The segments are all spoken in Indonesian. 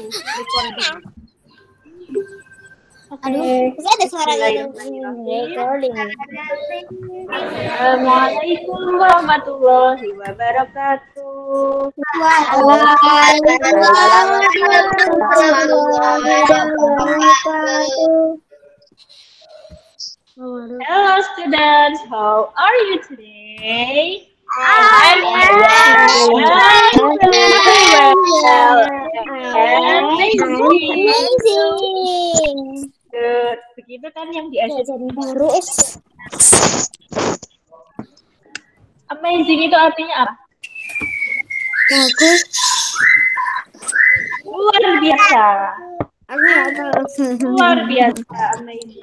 recording. Aduh, bisa ada suara recording. Assalamualaikum warahmatullahi wabarakatuh. Hello students, how are you today? I'm amazing. Good. Begitu kan yang diajarin baru. Amazing itu artinya apa? Bagus. Luar biasa. Luar biasa. Amazing.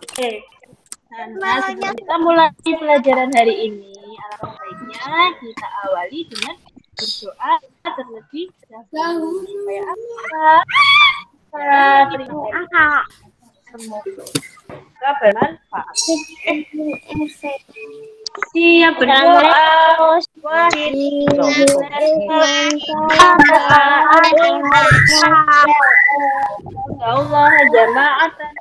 Oke. Nah, sebelum kita mulai pelajaran hari ini, alangkah baiknya kita awali dengan berdoa terlebih dahulu. Supaya apa? Semoga bermanfaat. Siap berdoa. Allah jama'atan.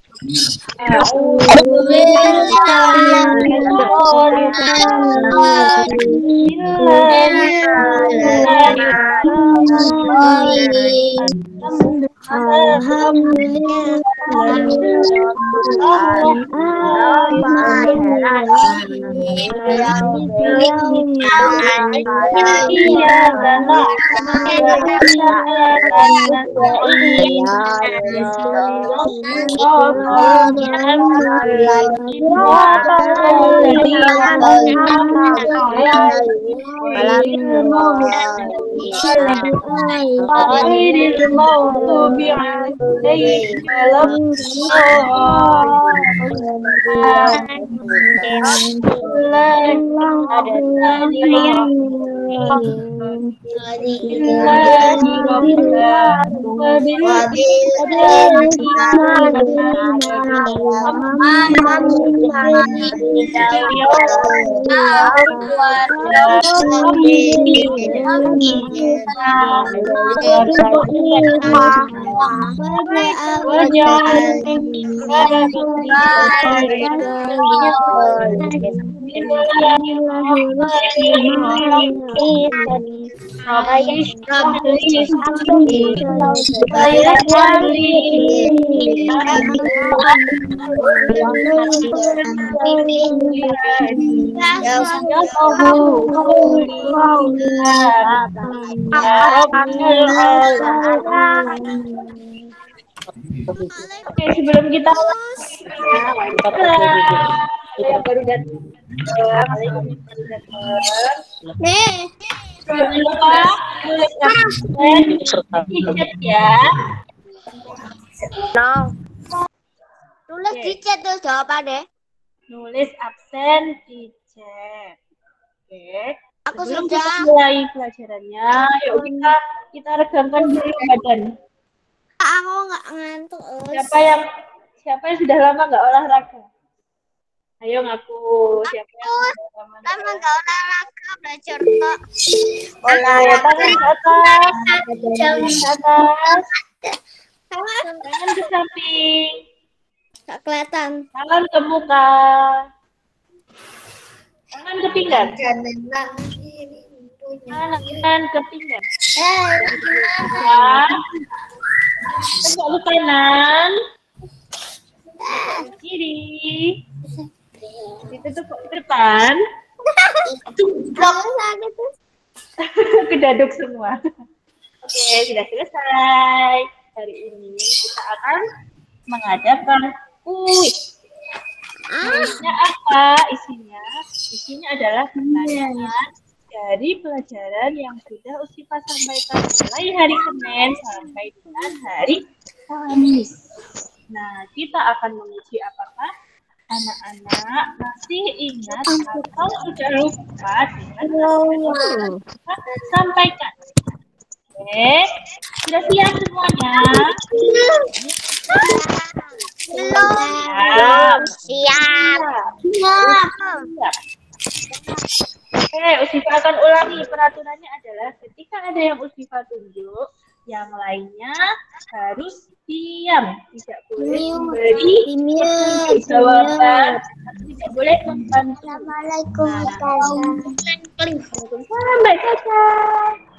Oke, sebelum kita baru datang. Jangan lupa tulis ya. Tulis di chat tuh jawabannya. Nulis absen di chat. Oke. Aku sebelum sudah. kita mulai pelajarannya, yuk kita regangkan dulu badan. Aku nggak ngantuk. Siapa yang sudah lama nggak olahraga? Ayo ngaku. Siapa yang lama nggak olahraga, belajar kok. Olahraga tangan ke atas. Tangan ke samping. Nggak kelihatan. Tangan ke muka. Tangan ke pinggang. Tangan ke pinggang. Tegak kanan. Kiri. Ditutup ke depan. Kedaduk semua. Oke, sudah selesai. Hari ini kita akan mengadakan kuis. Kuisnya apa? Isinya adalah pertanyaan dari pelajaran yang sudah Usifa sampaikan mulai hari Senin sampai dengan hari Kamis. Nah, kita akan menguji apakah anak-anak masih ingat atau sudah lupa dengan kita sampaikan. Oke, sudah siap semuanya? Siap. Oke, Usifa akan ulangi. Peraturannya adalah ketika ada yang Usifa tunjuk, Yang lainnya harus diam, tidak boleh memberi petunjuk jawaban, tidak boleh membantu. Assalamualaikum. Waalaikumsalam Mbak Caca.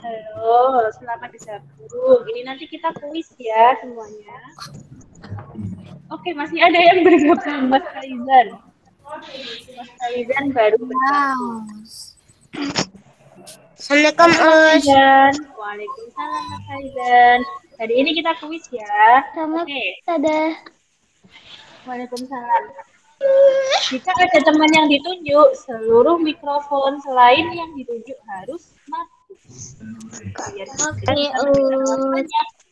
Halo, selamat bergabung. Ini nanti kita kuis ya semuanya. Oke, masih ada yang bergabung, Mas Faizan. Mas Faizan baru bergabung. Assalamualaikum, Us. Waalaikumsalam, Mas Faizan. Hari ini kita kuis ya. Oke. Ada. Waalaikumsalam. Jika ada teman yang ditunjuk, seluruh mikrofon selain yang ditunjuk harus mati.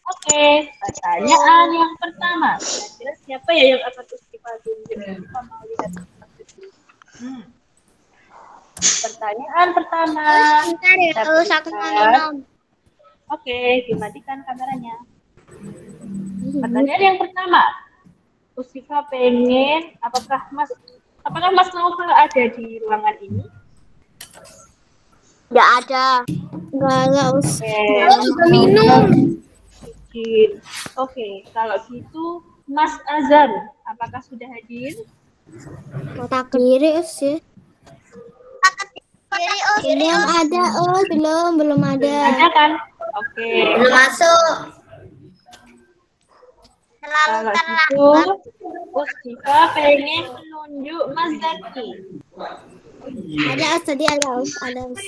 Oke, pertanyaan yang pertama. Kira-kira siapa ya yang akan Ustifa tunjuk? Kita mau lihat. Pertanyaan pertama. Bentar ya, Us. Aku mau minum. Oke, dimatikan kameranya. Pertanyaan yang pertama. Ustifa pengen, apakah Mas Naufal ada di ruangan ini? Nggak ada. Nggak, Us. Oke. Minum. Oke, kalau gitu Mas Azan, apakah sudah hadir? Kotak kiri, Us ya. Belum ada, Us. Belum ada. Ada kan? Oke. Belum masuk. Kalau gitu, Ustifa pengen menunjuk Mas Zaki. Ada, Us. Tadi ada, Us. Ada, Us.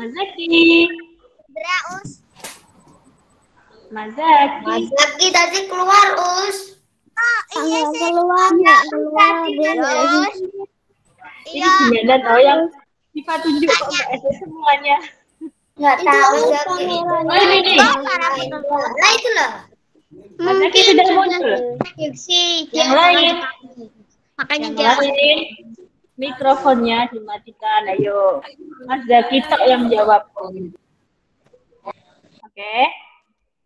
Mas Zaki. Mas Zaki tadi keluar, Us. Iya, keluar. Us. Ini gimana yang Ustifa tunjuk kok nggak ada semuanya? Nggak tahu. Oh ini nih. Nah, itu loh. Mas Zaki sudah muncul. Yang lain. Makanya Yang lain. Mikrofonnya dimatikan. Ayo. Mas Zaki tok yang jawab. Oke.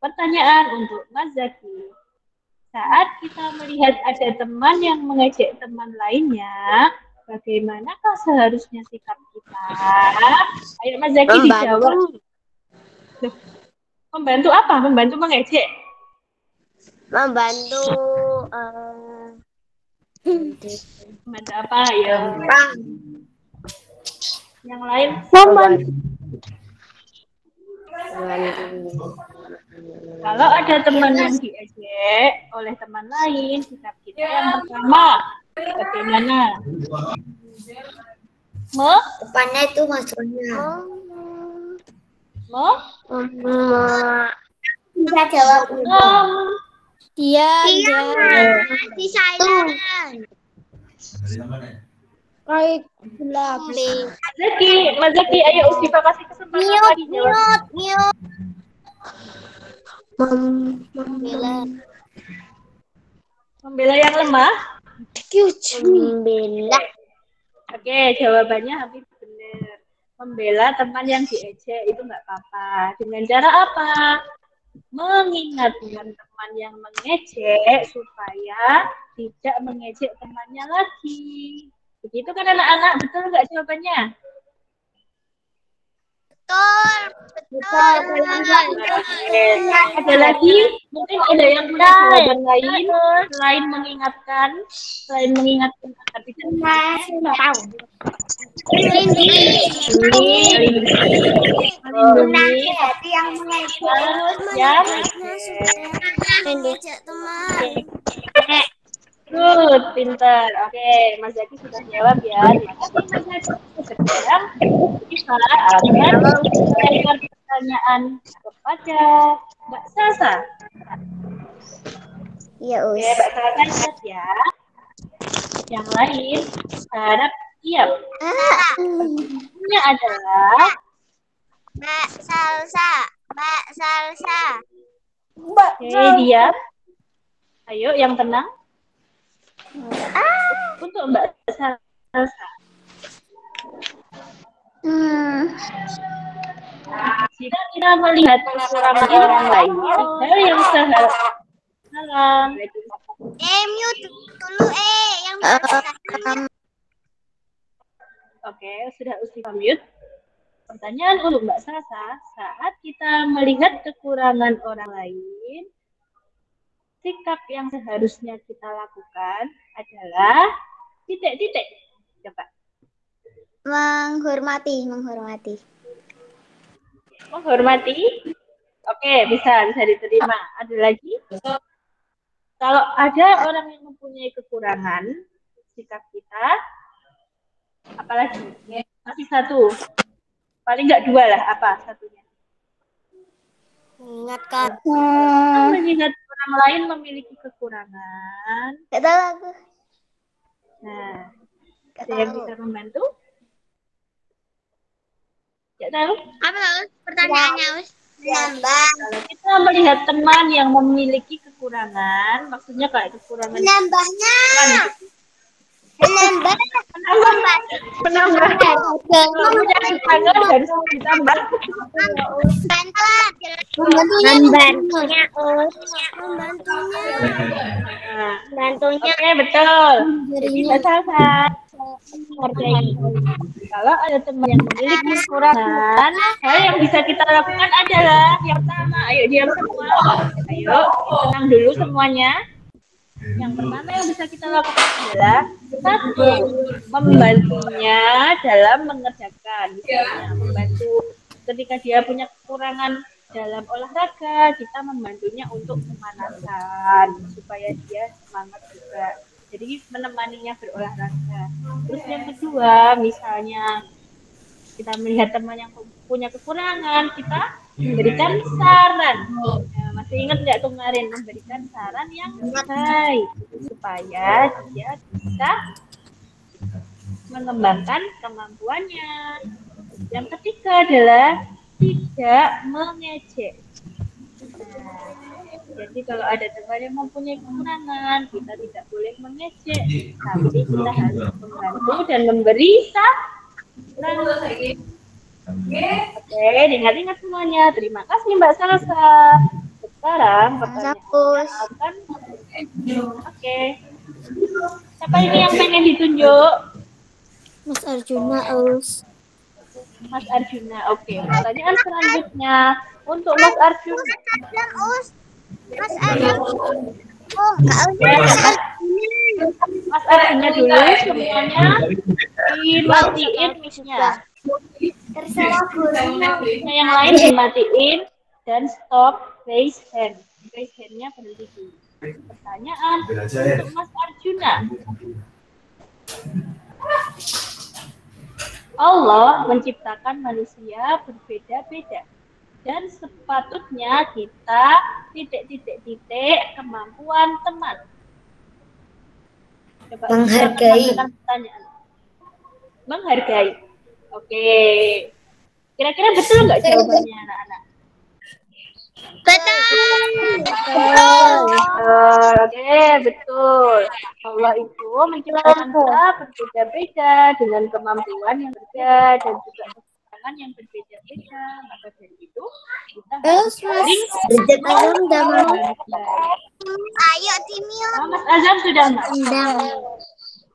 Pertanyaan untuk Mas Zaki. Saat kita melihat ada teman yang mengejek teman lainnya, bagaimanakah seharusnya sikap kita? Ayo Mas Zaki dijawab. Loh, membantu apa? Membantu mengejek? Membantu Membantu apa ya? Yang lain? Kalau ada teman yang diejek oleh teman lain, sikap kita yang pertama bagaimana? depannya itu maksudnya. Bisa jawab. Iya. Masih saya. Baik, Mas Zaki, ayo Ustifa kasih kesempatan lagi jawab. Membela yang lemah? Membela. Oke, jawabannya habis benar. Membela teman yang diejek itu nggak apa-apa. Dengan cara apa? Mengingatkan teman yang mengejek supaya tidak mengejek temannya lagi. Begitu kan anak-anak? Betul nggak jawabannya? Betul. Ada lagi? Mungkin ada yang punya jawaban lain selain mengingatkan agar tidak tahu. Melindungi hati yang mengejek teman. Good, pintar. Oke, Mas Zaki sudah jawab ya. Terima kasih Mas Zaki. Sekarang kita akan menanyakan pertanyaan kepada Mbak Sasa. Iya, Oke, Mbak Sasa lihat ya. Yang lain harap siap. Pertanyaannya adalah Mbak Salsa. oke, diam. Ayo, yang tenang. Untuk Mbak Salsa. Jika kita melihat kekurangan orang lain, hal yang seharusnya Mute dulu yang Oke, sudah Ustifa mute. Pertanyaan untuk Mbak Sasa, saat kita melihat kekurangan orang lain, sikap yang seharusnya kita lakukan adalah titik-titik. Coba. Menghormati. Menghormati. Oke, bisa diterima. Ada lagi? Kalau ada orang yang mempunyai kekurangan, sikap kita, apalagi? Masih satu. Paling nggak dua lah, apa satunya? Mengingatkan. Mengingat orang lain memiliki kekurangan. Gak tahu aku. Nah, ada yang bisa membantu? Gak tahu? Apa Us? Pertanyaannya Us? Menambah. Kalau kita melihat teman yang memiliki kekurangan, maksudnya kayak kekurangan. Menambahnya. Menambah. Kalau punya kekurangan harus ditambah. Membantunya. Oke, betul. Jadi salah. Kalau ada teman yang memiliki kekurangan, hal yang bisa kita lakukan adalah yang pertama, ayo diam semua. Ayo, tenang dulu semuanya. Yang pertama yang bisa kita lakukan adalah satu, membantunya dalam mengerjakan. Misalnya, membantu ketika dia punya kekurangan dalam olahraga, kita membantunya untuk pemanasan supaya dia semangat juga. Jadi menemaninya berolahraga. Terus yang kedua, misalnya kita melihat teman yang punya kekurangan, kita memberikan saran. Nah, masih ingat nggak kemarin memberikan saran yang baik supaya dia bisa mengembangkan kemampuannya. Yang ketiga adalah tidak mengejek. Nah, jadi kalau ada teman yang mempunyai kekurangan, kita tidak boleh mengejek, tapi kita harus membantu dan memberi saran. Oke, ingat-ingat semuanya. Terima kasih Mbak Salsa. Sekarang pertanyaan akan. Oke. Siapa ini yang pengen ditunjuk? Mas Arjuna Us. Mas Arjuna. Oke. Pertanyaan selanjutnya untuk Mas Arjuna. Mas Arjuna. Oh, Mas Arjuna dulu semuanya dimatiin mic-nya. Terserah gurunya. Yang lain dimatiin dan stop raise hand. Raise hand-nya berhenti dulu. Pertanyaan untuk Mas Arjuna. Allah menciptakan manusia berbeda-beda dan sepatutnya kita titik-titik kemampuan teman. Coba Menghargai. Menghargai. Oke. Kira-kira betul nggak jawabannya anak-anak? Betul. Oke, betul. Allah itu menciptakan kita berbeda-beda dengan kemampuan yang berbeda dan juga kekurangan yang berbeda-beda. Maka dari itu kita harus saling Ayo Timio. Mas Azam sudah Mas. Endang.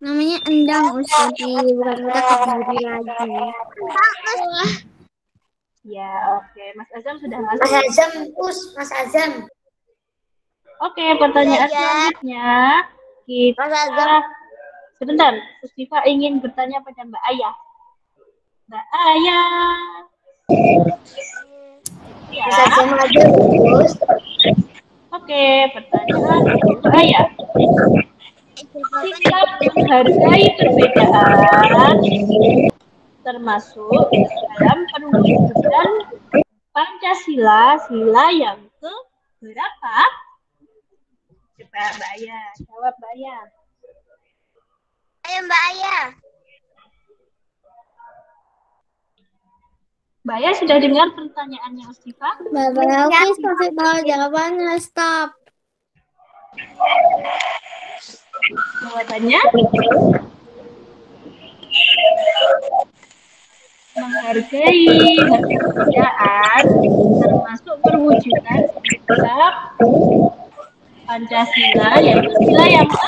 Namanya Endang Ustaz, bukan kita kediri lagi. Ya, oke. Mas Azam sudah masuk. Mas Azam, Mas Azam. Oke, pertanyaan selanjutnya kita sebentar. Siva ingin bertanya pada Mbak Ayah. Mbak Ayah. Ya. Mas Azam aja, Gus. Oke, pertanyaan Mbak Ayah. Sikap menghargai perbedaan termasuk dalam perwujudan Pancasila, sila yang ke berapa? Coba Mbak Ayah, jawab Mbak Ayah. Ayo Mbak Ayah. Mbak Ayah sudah dengar pertanyaannya Ustifa? Mbak Ayah, kasih tahu jawabannya, stop. Jawabannya? Menghargai perbedaan termasuk perwujudan sikap Pancasila yaitu sila yang ke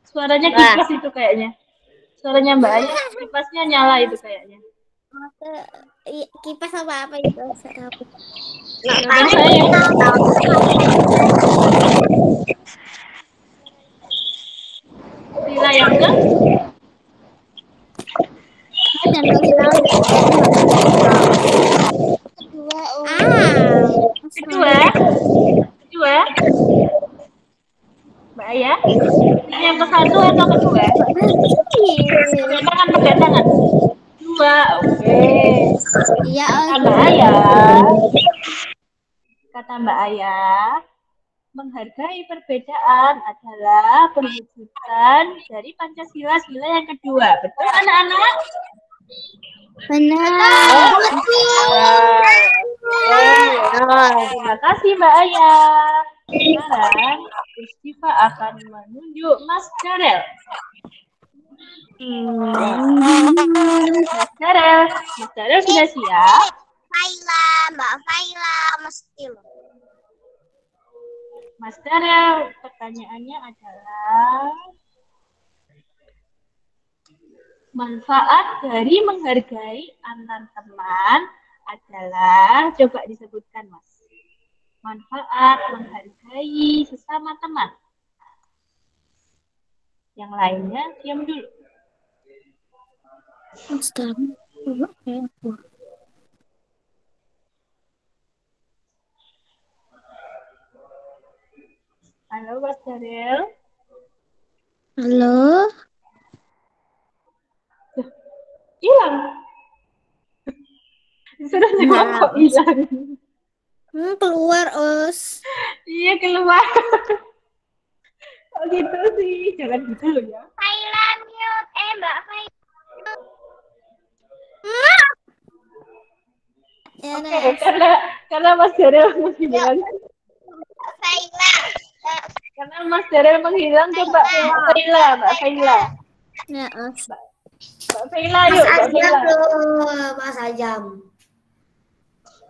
Suaranya kipas itu kayaknya. Suaranya Mbak Aya, kipasnya nyala itu kayaknya. Kipas apa itu? Jawabannya saya. Sila yang ke? Dan kasih tahu ya. Kedua. Mbak Aya, yang ke-1 atau kedua? Pakai tangan. Dua, oke. Iya, Kata Mbak Aya, menghargai perbedaan adalah perwujudan dari Pancasila yang kedua. Betul anak-anak? Benar. Terima kasih Mbak Aya. Sekarang Istifa akan menunjuk Mas Darel. Mas Darel sudah siap? Mbak Faila mesti loh. Mas Darel, pertanyaannya adalah manfaat dari menghargai antar teman adalah, coba disebutkan Mas. Manfaat menghargai sesama teman. Yang lainnya diam dulu. Halo Mas Darel. Halo. Hilang. Sudah jawab kok hilang. Keluar Us. Iya keluar. Kok gitu sih? Jangan gitu loh ya. Faila mute, Mbak Faila. Oke, karena Mas Darel menghilang. Faila. Karena Mas Darel menghilang, coba Mbak Faila. Ya, Us. Mbak Faila, yuk Mbak Faila. Mas Ajam.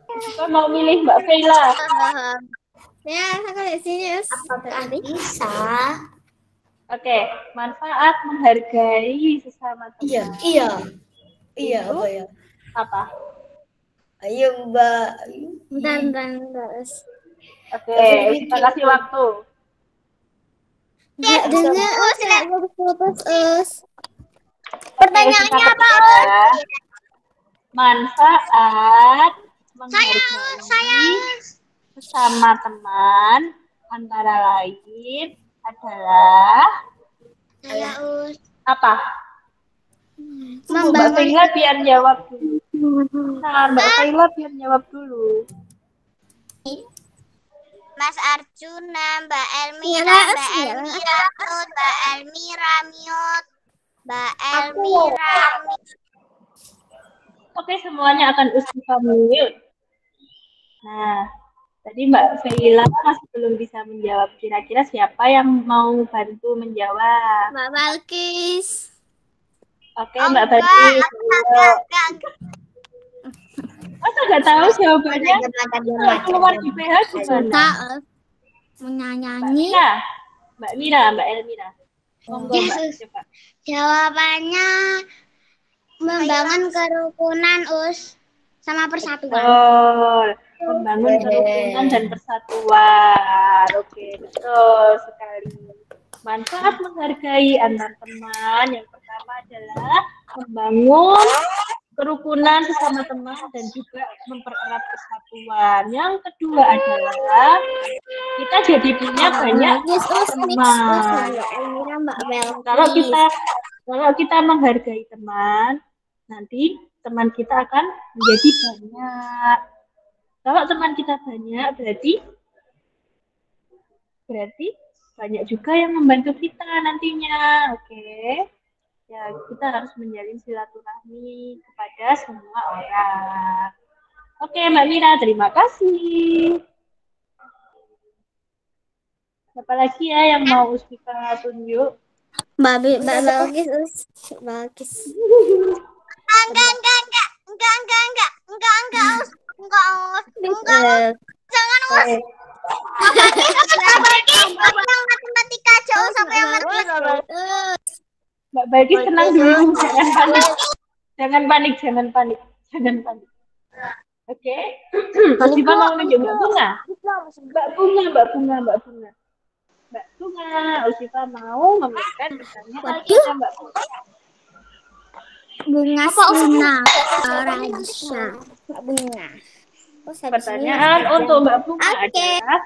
Kita mau milih Mbak Faila. Ya, aku di sini, Us. Apakah bisa? Oke, manfaat menghargai sesama teman. Iya, apa ya? Apa? Ayo Mbak. Bentar, Us. Oke, kita kasih waktu. Enggak dengar, Us. Pertanyaannya apa? Manfaat menghargai sesama teman antara lain adalah apa? Mbak Faila biar jawab dulu. Nah, Mbak Faila biar jawab dulu. Mas Arjuna, Mbak Elmira, Mbak Elmira mute. Oke, semuanya akan Ustifa mute. Nah, tadi Mbak Faila masih belum bisa menjawab. Kira-kira siapa yang mau bantu menjawab? Mbak Balkis. Oke, Mbak Balkis. Masa nggak tahu jawabannya? Keluar di PH gimana? Menyanyi. Mbak Elmira. Monggo Mbak, coba. Jawabannya membangun kerukunan sama persatuan. Betul. Membangun kerukunan dan persatuan. Oke, betul sekali. Manfaat menghargai antar teman yang pertama adalah membangun kerukunan sesama teman dan juga mempererat persatuan. Yang kedua adalah kita jadi punya banyak teman. Kalau kita menghargai teman, nanti teman kita akan menjadi banyak. Kalau teman kita banyak, berarti banyak juga yang membantu kita nantinya. Oke. Ya, kita harus menjalin silaturahmi kepada semua orang. Oke, Mbak Mira, terima kasih. Siapa lagi ya yang mau Ustifa tunjuk? Mbak Balkis. Enggak. Jangan Matematika jauh Bagus, tenang dulu, jangan panik. Oke. Usifa mau nunjuk Mbak Bunga. Usifa mau memberikan pertanyaan kepada Mbak Bunga. Bunga Sina Raja. Bunga. Pertanyaan untuk Mbak Bunga adalah,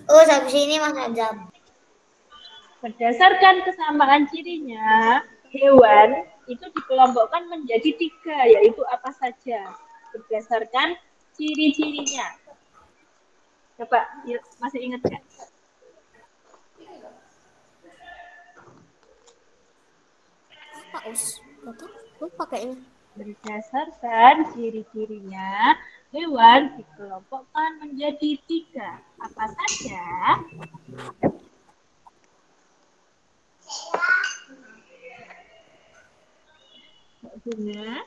Habis ini Mas Azam. berdasarkan kesamaan cirinya, hewan itu dikelompokkan menjadi 3, yaitu apa saja? Berdasarkan ciri-cirinya. Coba, masih ingat nggak? Berdasarkan ciri-cirinya, hewan dikelompokkan menjadi 3. Apa saja? Mbak Bunga,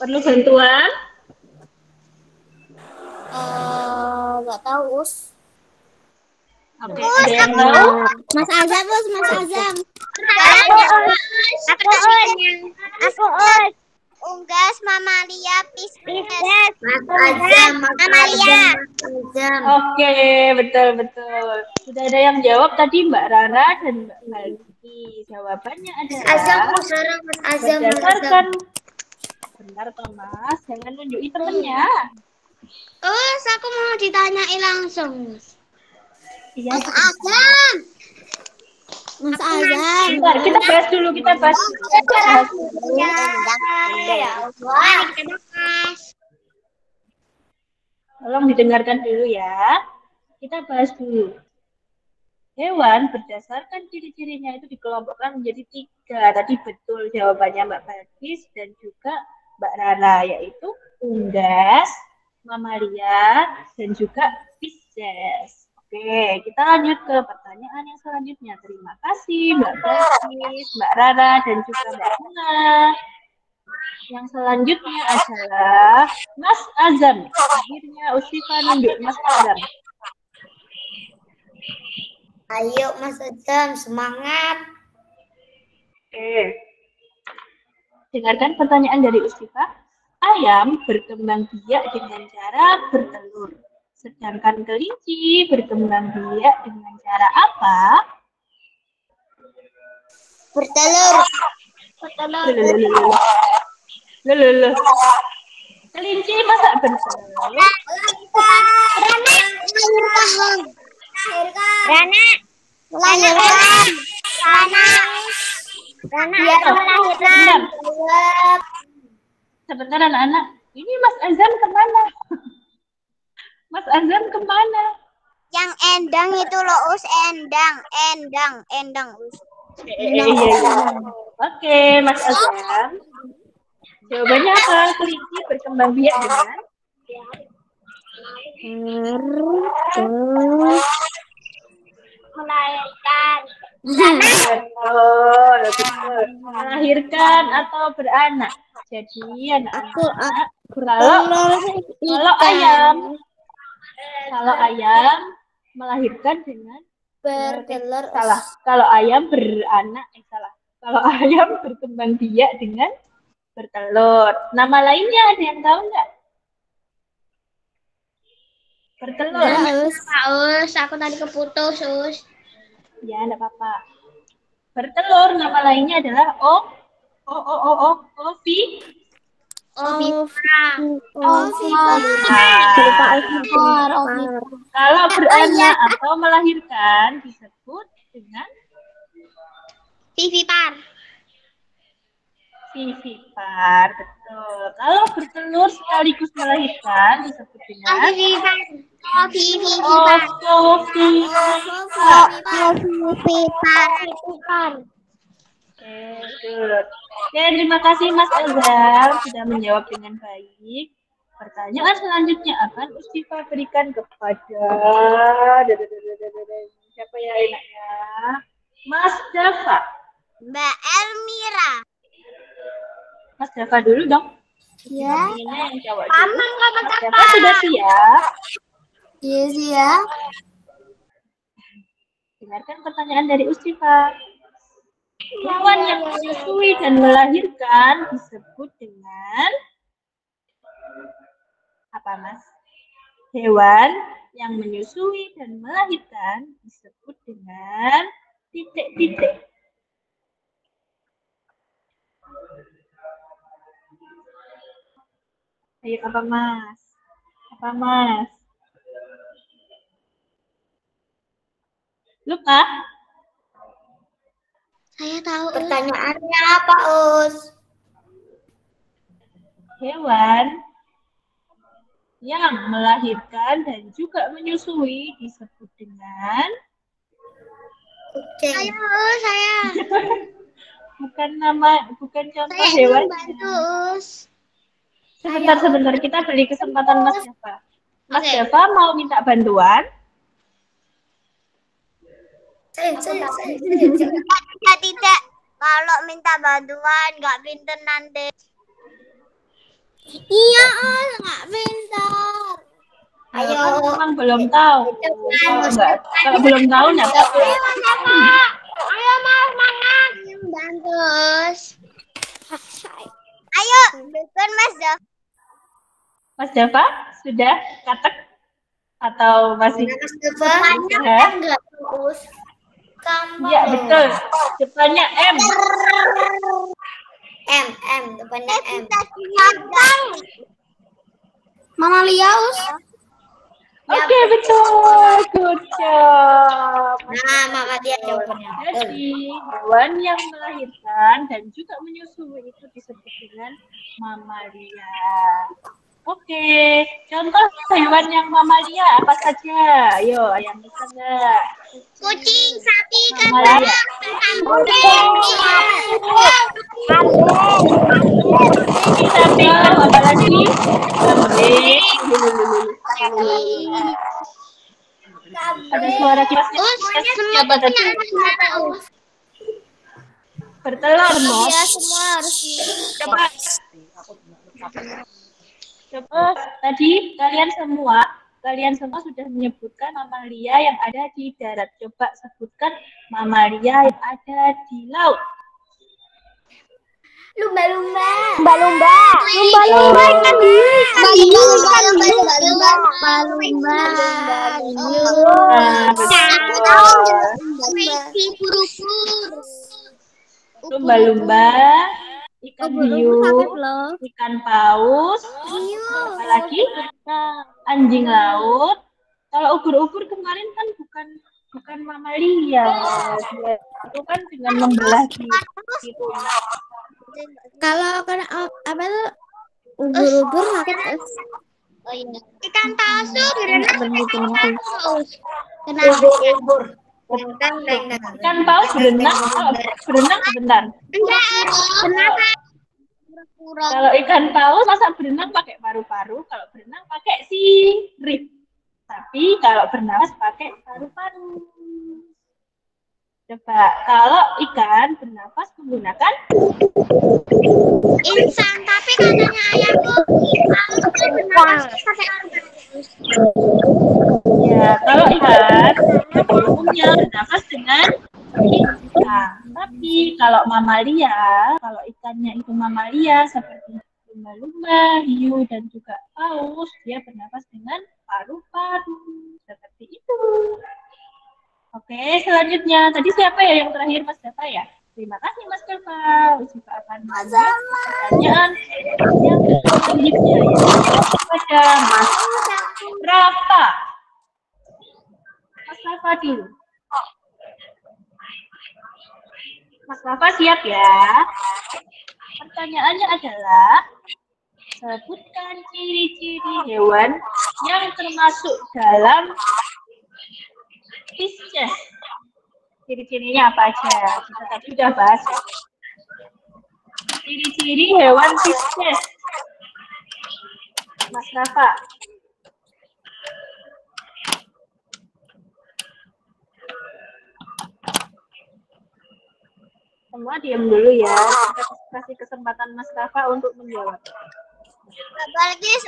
perlu bantuan? Nggak tahu, Us. Oke, ada yang tahu? Mas Azam, Us. Mas Azam. Aku unggas, mamalia, pisces. Mamalia. Oke, betul. Sudah ada yang jawab tadi, Mbak Rara dan Mbak Maliki. Jawabannya adalah berdasarkan. Bentar, Thomas, jangan nunjukin temennya. Aku mau ditanyain langsung. Iya. Mas Azam. Bentar, kita bahas dulu. Tolong didengarkan dulu ya. Kita bahas dulu. Hewan berdasarkan ciri-cirinya itu dikelompokkan menjadi 3. Tadi betul jawabannya Mbak Balkis dan juga Mbak Rara, yaitu unggas, mamalia, dan juga pisces. Oke, kita lanjut ke pertanyaan yang selanjutnya. Terima kasih Mbak Balkis, Mbak Rara, dan juga Mbak Bunga. Yang selanjutnya adalah Mas Azam. Akhirnya Usifa nunjuk Mas Azam. Ayo Mas Azam, semangat. Oke. Dengarkan pertanyaan dari Usifa. Ayam berkembang biak dengan cara bertelur. Sedangkan kelinci berkembang biak dengan cara apa? Bertelur. Loh. Kelinci masa bertelur? Rana. Sebentar anak-anak. Ini Mas Azam kemana? Mas Azam kemana? Yang endang itu loh, Us. Endang, Us. Iya. Oke, Mas Azam. Jawabannya apa? Kelinci berkembang biak dengan melahirkan. Betul. Melahirkan atau beranak. Jadi anak-anak, kalau ayam melahirkan dengan bertelur. Salah. Kalau ayam beranak, salah. Kalau ayam berkembang biak dengan bertelur. Nama lainnya ada yang tahu nggak? Bertelur. Us, aku tadi keputus, Us. Ya, enggak apa-apa. Bertelur, nama lainnya adalah Kalau beranak atau melahirkan disebut dengan Vivipar. Vivipar, betul. Kalau bertelur sekaligus melahirkan disebut dengan Vivipar. Oke, terima kasih Mas Azam sudah menjawab dengan baik. Pertanyaan selanjutnya akan Usifa berikan kepada siapa ya enaknya? Mas Java. Mbak Elmira. Mas Java dulu dong. Ya. Yang jawab dulu. Mas Java sudah siap? Iya, siap. Dengarkan pertanyaan dari Usifa. Hewan yang menyusui dan melahirkan disebut dengan apa, Mas? Hewan yang menyusui dan melahirkan disebut dengan titik-titik. Ayo, apa, Mas? Apa, Mas? Lupa? Saya tahu. Pertanyaannya apa, Us? Hewan yang melahirkan dan juga menyusui disebut dengan Kucing. Saya. bukan contoh Saya hewan. ingin bantu, Us. Sebentar, kita beri kesempatan Mas Dava. Mas Oke. Dava mau minta bantuan? Tidak. Kalau minta bantuan nggak pinter nanti. Iya, Us, nggak pintar. Ayo. Kan memang belum tahu. Kalau belum tahu nggak apa-apa. Ayo Mas, semangat. Bantu, Us. Ayo, bukan Mas Dava. Mas Dava sudah katek atau masih? Enggak, Us. Iya, betul. Depannya M. M, depannya M. Mama Liaus. Oke, betul. Good job. Nah, Mama dia jawabannya. Jadi, hewan yang melahirkan dan juga menyusui itu disebut dengan mamalia. Oke, contoh hewan yang mamalia apa saja? Ayo, yang bisa nggak? Kucing, sapi, Mamalia. Sapi, apa lagi? Ada suara kipas. Siapa tadi? Bertelur, Mos. Semua harus Coba tadi kalian semua sudah menyebutkan mamalia yang ada di darat. Coba sebutkan mamalia yang ada di laut. Lumba-lumba. Lumba-lumba, ikan hiu, ikan paus, apa lagi? Anjing laut. Kalau ubur-ubur kemarin kan bukan mamalia, dia itu kan dengan membelah gitu. Kalau apa tuh ubur-ubur sakit. Oh iya. Ikan paus tuh Ubur-ubur. Ikan paus berenang sebentar. Kalau ikan paus masa berenang pakai paru-paru, kalau berenang pakai sirip. Tapi kalau bernapas pakai paru-paru. Coba, kalau ikan bernapas menggunakan insang, tapi katanya ayahku bernapas pakai ya, kalau ikan umumnya bernapas dengan insang. Tapi kalau mamalia, kalau ikannya itu mamalia seperti lumba-lumba, hiu dan juga paus, dia bernapas dengan paru-paru. Seperti itu. Oke, selanjutnya tadi siapa ya yang terakhir, Mas Dava ya? Terima kasih Mas Dava. Juga akan menjawab pertanyaan yang selanjutnya kepada Mas Rafa. Mas Rafa dulu. Mas Rafa siap ya? Pertanyaannya adalah sebutkan ciri-ciri hewan yang termasuk dalam Pisces. Ciri-cirinya apa aja? Kita tadi sudah bahas. Ciri-ciri hewan Pisces. Mas Rafa. Semua diam dulu ya. Kita kasih kesempatan Mas Rafa untuk menjawab. Mbak Balkis,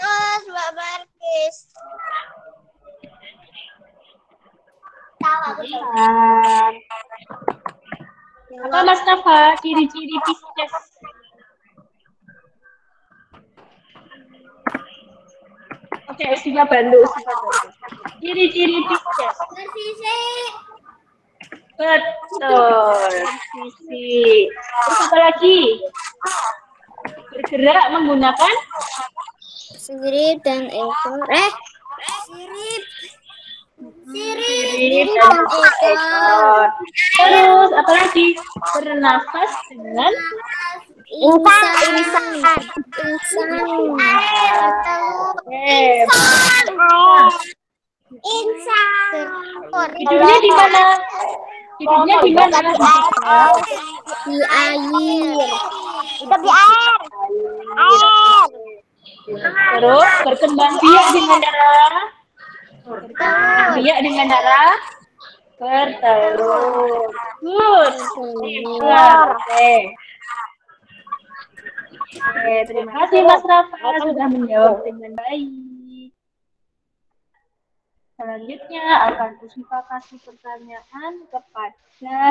Mbak Balkis. Apa Mas Nafa? Ciri-ciri Pisces. Oke, Usifa bantu. Ciri-ciri Pisces. Bersisik. Betul, sisi. Terus apa lagi? Bergerak menggunakan Sirip dan ekor. Sirip. sirip dan ekor. Terus apa lagi? Bernafas dengan Insan. Insan. Hidupnya di mana? Hidupnya di mana? Di air. Hidup di air. Air. Terus berkembang biak dengan darah. Berkembang biak dengan darah. Bertelur. Good. Oke. Oke, terima kasih Mas Rafa sudah menjawab dengan baik. Selanjutnya akan Usifa kasih pertanyaan kepada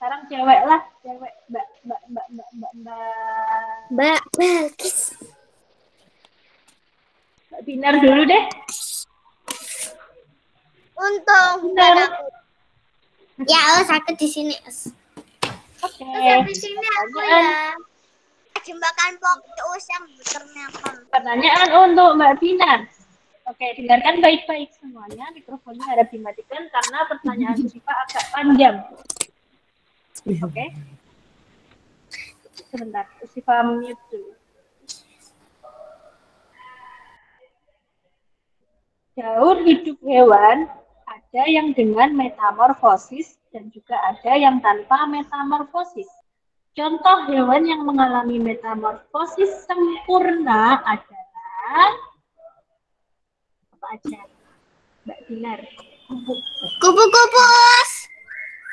sekarang cewek lah, cewek Mbak Balkis. Mbak Binar dulu deh. Untung bukan aku. Ya, aku di sini. Oke. Di sini aku ya. Jembatan Poktus yang ternyata. Pertanyaan untuk Mbak Binar. Oke, dengarkan baik-baik semuanya. Mikrofonnya harap dimatikan karena pertanyaan Usifa agak panjang. Oke. Sebentar, Usifa mute dulu. Daur hidup hewan ada yang dengan metamorfosis dan juga ada yang tanpa metamorfosis. Contoh hewan yang mengalami metamorfosis sempurna adalah apa aja? Mbak Dinar. Kupu-kupus.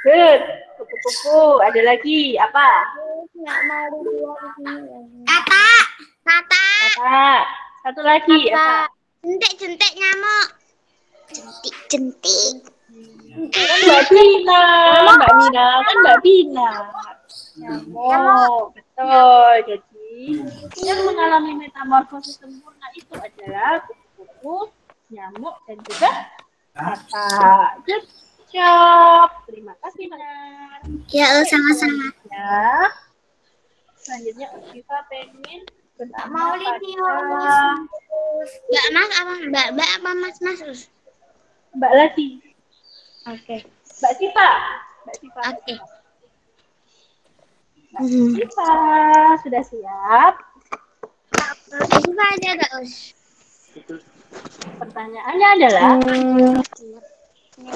Good. Kupu-kupu. Ada lagi apa? Nggak mau dibuat di sini. Kata. Kata. Satu lagi apa? Jentik nyamuk. Jentik. Kan Mbak Bina. Mbak Bina. Kan Mbak Bina. Nyamuk. Betul. Jadi yang mengalami metamorfosis sempurna itu adalah kupu-kupu, nyamuk, dan juga kata. Good job. Terima kasih, Benar. Ya, sama-sama. Ya. Selanjutnya Usifa pengen Mau lihat Mbak Mas apa Mbak apa Mas? Mbak lagi. Oke. Mbak Siva. Oke. Mbak Siva sudah siap? Siva aja Kak Us. Pertanyaannya adalah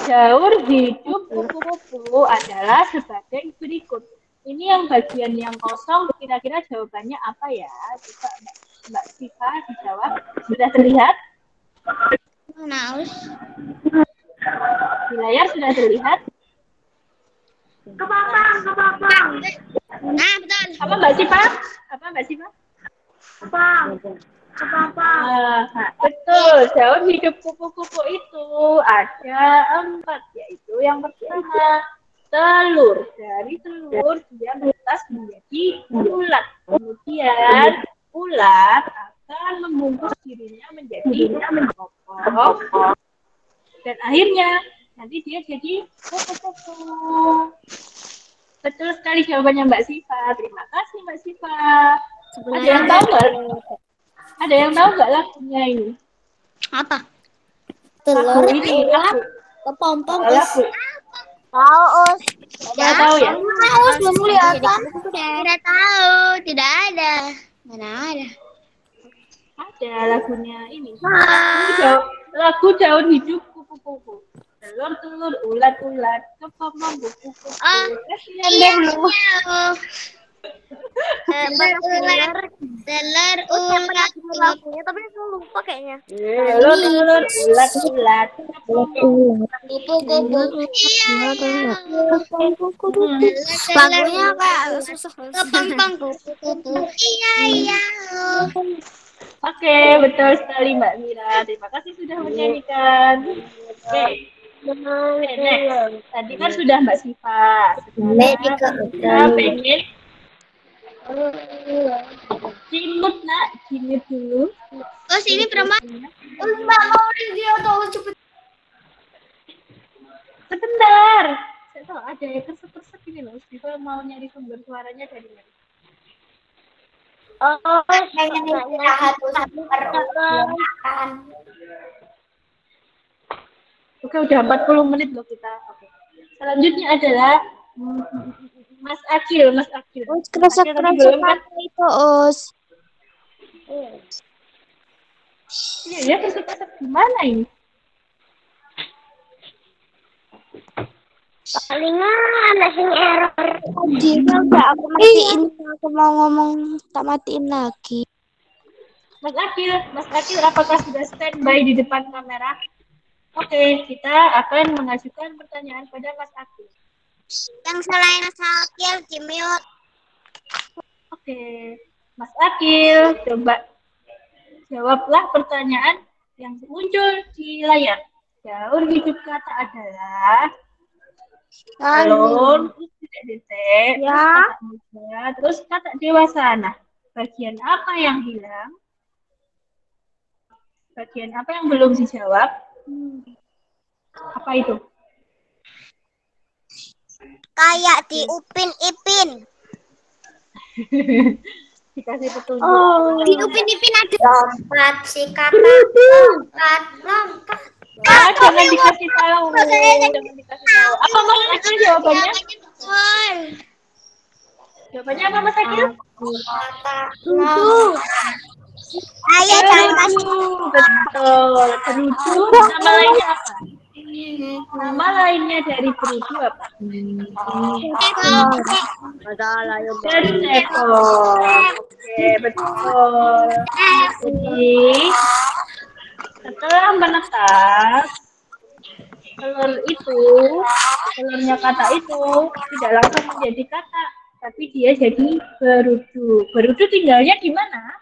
daur hidup kupu-kupu adalah sebagai berikut. Ini yang bagian yang kosong, kira-kira jawabannya apa ya? Coba Mbak Siva dijawab. Sudah terlihat? Mana Us? Di layar sudah terlihat? Kepapang. Nah, betul. Apa Mbak Siva? Kepapang. Betul, daur hidup kupu-kupu itu ada 4, yaitu yang pertama telur. Dari telur dia menetas menjadi ulat. Kemudian ulat akan membungkus dirinya menjadi kokoh. Dan akhirnya nanti dia jadi kupu-kupu. Betul sekali jawabannya Mbak Siva. Terima kasih Mbak Siva. Ada yang tahu nggak? Ada yang tahu nggak lagunya ini? Apa? Telur ini lagu. kepompong. Lagu. Tahu Us. Nggak tahu ya? Us belum kelihatan. Tidak tahu, tidak ada. Mana ada? Ada lagunya ini. Lagu daur hidup kupu-kupu. Telur-telur, ulat-ulat, kepompong kupu-kupu. Kasihan deh lu. Telur ulat lagunya tapi aku lupa kayaknya. Telur-telur, ulat-ulat, Kupu-kupu. Lagunya kayak susah. Kepompong kupu-kupu. Iya. Oke, betul sekali Mbak Mira. Terima kasih sudah menyanyikan. Oke, Oke, next. Tadi kan sudah Mbak Siva. Sekarang kita pengen Cimut nak, cimut dulu. Terus ini berapa? Sebentar. Saya tahu ada yang kersek-kersek ini loh. Siva mau nyari sumber suaranya dari mana? Pengen istirahat Oke, udah 40 menit loh kita. Oke. Selanjutnya adalah Mas Akil, Mas Akil. Kerasa-kerasa itu, Us. Iya, ya kersek-kersek gimana ini? palingan sing error. Tadi udah aku matiin, aku mau ngomong tak matiin lagi. Mas Akil, apakah sudah standby di depan kamera? Oke, kita akan mengajukan pertanyaan pada Mas Akil. Yang selain Akil di mute. Oke, Mas Akil, coba jawablah pertanyaan yang muncul di layar. Gaun hidup kata adalah alun, tidak detek, Ya. kata muda, terus kata dewasa. Nah, bagian apa yang hilang? Bagian apa yang belum dijawab? Apa itu? Kayak di Upin Ipin. Dikasih petunjuk. Di Upin Ipin ada lompat si kakak. Lompat. Jangan dikasih tahu. Jangan dikasih tahu. Apa Mas Akil jawabannya? Betul. Jawabannya apa Mas Akil? Ayo jangan Betul. Berudu. Nama lainnya apa? Nama lainnya dari berudu apa? Bersekor. Oke, betul. Jadi setelah menetas telurnya kata itu tidak langsung menjadi kata, tapi dia jadi berudu. Berudu tinggalnya di mana?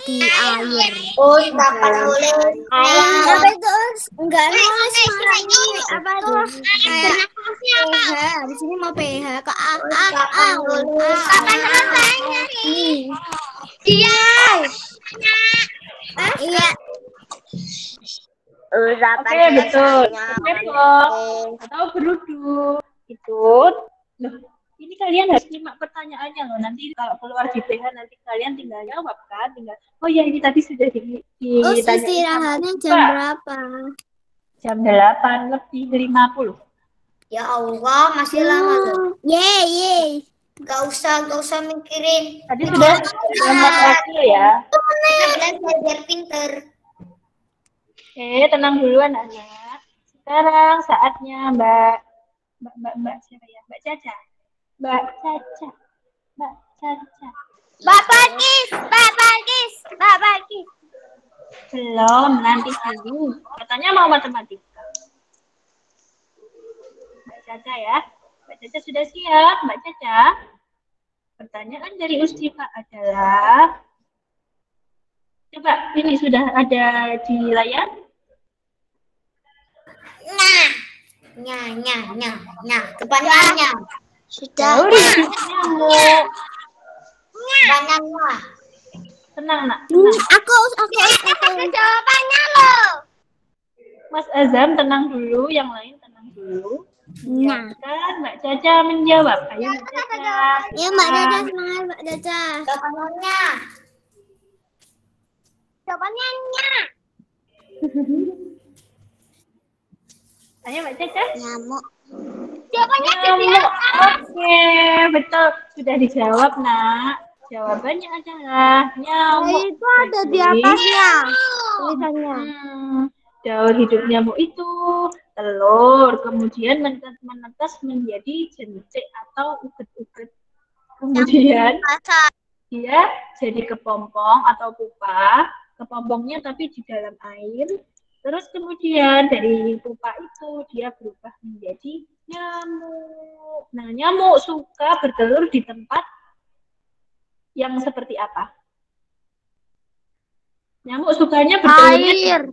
Di air. Oh, kapan boleh? Apa itu? Enggak nulis apa tuh? PH. Di sini mau PH ke A. Kapan selesainya? Iya. Iya. Oke, betul. Sekor atau berudu. Itu. Loh, ini kalian harus nyimak pertanyaannya loh. Nanti kalau keluar di PH nanti kalian tinggal jawab kan. Oh ya, ini tadi sudah ditanya. Istirahatnya jam berapa? Jam 8:50. Ya Allah, masih lama loh. Yeay. Gak usah mikirin. Tadi sudah Mas Akil ya. Kita belajar pinter. Oke, tenang dulu anak-anak. Sekarang saatnya Mbak siapa ya? Mbak Caca. Mbak Caca. Mbak Balkis. Belum, nanti dulu. Katanya mau matematika. Mbak Caca ya. Mbak Caca sudah siap, Mbak Caca. Pertanyaan dari Ustifa adalah, coba ini sudah ada di layar. Depannya. Sudah. Nyamuk. Banyak. Tenang nak. Aku. Jawabannya loh. Mas Azam tenang dulu, yang lain tenang dulu. Nah. Kan Mbak Caca menjawab. Ayo Mbak Caca. Ya Mbak Caca, semangat Mbak Caca. Jawabannya. Ayo Mbak Caca. Nyamuk. Jawabannya Nyamuk. Oke, betul. Sudah dijawab nak. Jawabannya adalah nyamuk. Itu ada di atasnya tulisannya. Daur hidup nyamuk itu telur, kemudian menetas menjadi jentik atau uget-uget. Kemudian dia jadi kepompong atau pupa, kepompongnya tapi di dalam air. Terus kemudian dari pupa itu dia berubah menjadi nyamuk. Nah, nyamuk suka bertelur di tempat yang seperti apa? Nyamuk sukanya bertelurnya Air.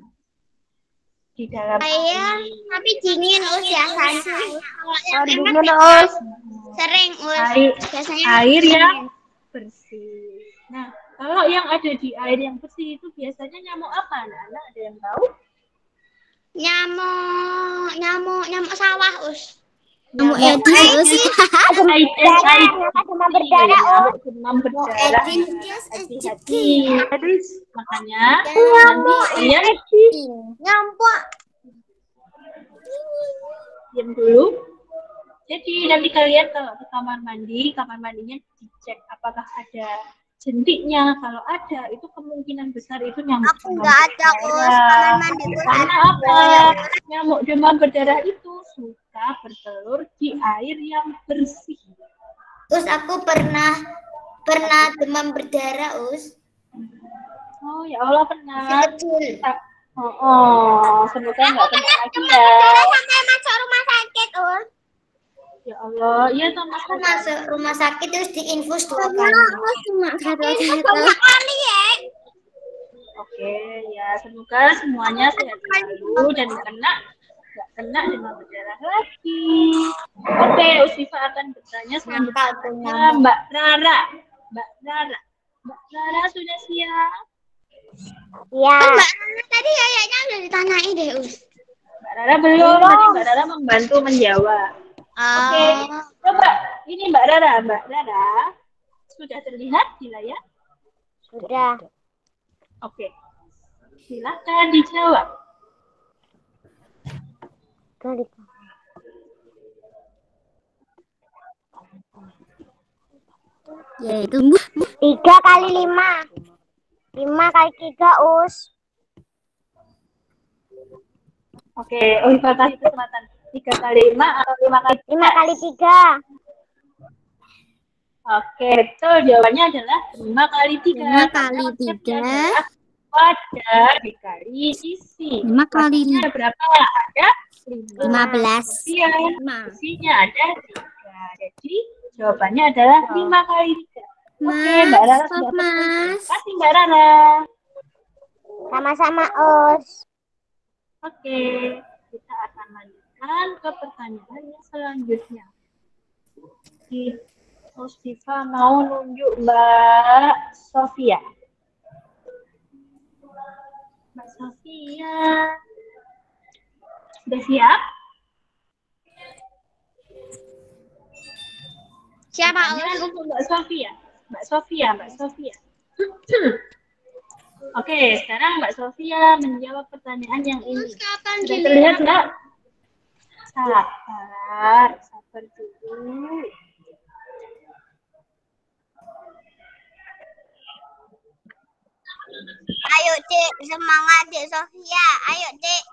di di dalam Air, tapi dingin Us biasanya. Oh, dingin Us. Sering Us. air, Biasanya air dingin. yang bersih. Nah, kalau yang ada di air yang bersih itu biasanya nyamuk apa? Anak-anak ada yang tahu? Nyamuk sawah Us. Nyamuk Edis Us. Demam berdarah, demam berdarah. Hati-hati. Makanya nanti kalian Nyamuk. diam dulu. Jadi nanti kalian kalau ke kamar mandinya dicek apakah ada jentiknya. Kalau ada, itu kemungkinan besar itu nyamuk Aku demam nggak ada Us. berdarah. Kamar mandiku Karena apa? Nyamuk demam berdarah itu suka bertelur di air yang bersih. Us, aku pernah demam berdarah Us. Oh ya Allah, pernah. Kecil. Semoga nggak kena lagi ya. Sampai masuk rumah sakit Us. Ya Allah, iya toh Mas. Aku masuk rumah sakit terus diinfus 2 kali. Cuma kali ya. Oke, ya semoga semuanya sehat selalu dan nggak kena demam berdarah lagi. Oke, Usifa akan bertanya selanjutnya Mbak Rara. Mbak Rara sudah siap? Ya. Mbak Rana tadi kayaknya udah ditanyain deh Us. Mbak Rara belum, tadi Mbak Rara membantu menjawab. Oke, coba ini Mbak Rara sudah terlihat di layar? Sudah. Oke, silakan dijawab. Ya, tunggu. 3 kali 5. 5 kali 3 Us. Oke, Usifa kasih kesempatan 3 kali 5 atau 5 kali 5 kali 3. Oke, betul. Jawabannya adalah 5 kali 3. 5 kali 3. Wadah dikali isi. 5 kali 5. Ada berapa? Ada 15. Isinya ada 3. Jadi jawabannya adalah 5 kali 3. Oke, Mbak Rara sudah Mas. kasih Mbak Rara. Sama-sama Us. Oke, kita akan lanjutkan ke pertanyaan yang selanjutnya. Usifa mau nunjuk Mbak Sofia. Mbak Sofia, sudah siap? Siapa Pertanyaan untuk Mbak Sofia. Mbak Sofia. Oke, sekarang Mbak Sofia menjawab pertanyaan yang ini. Sudah terlihat Mbak? Sabar dulu. Ayo Dek, semangat Dek Sofia. Ayo Dek.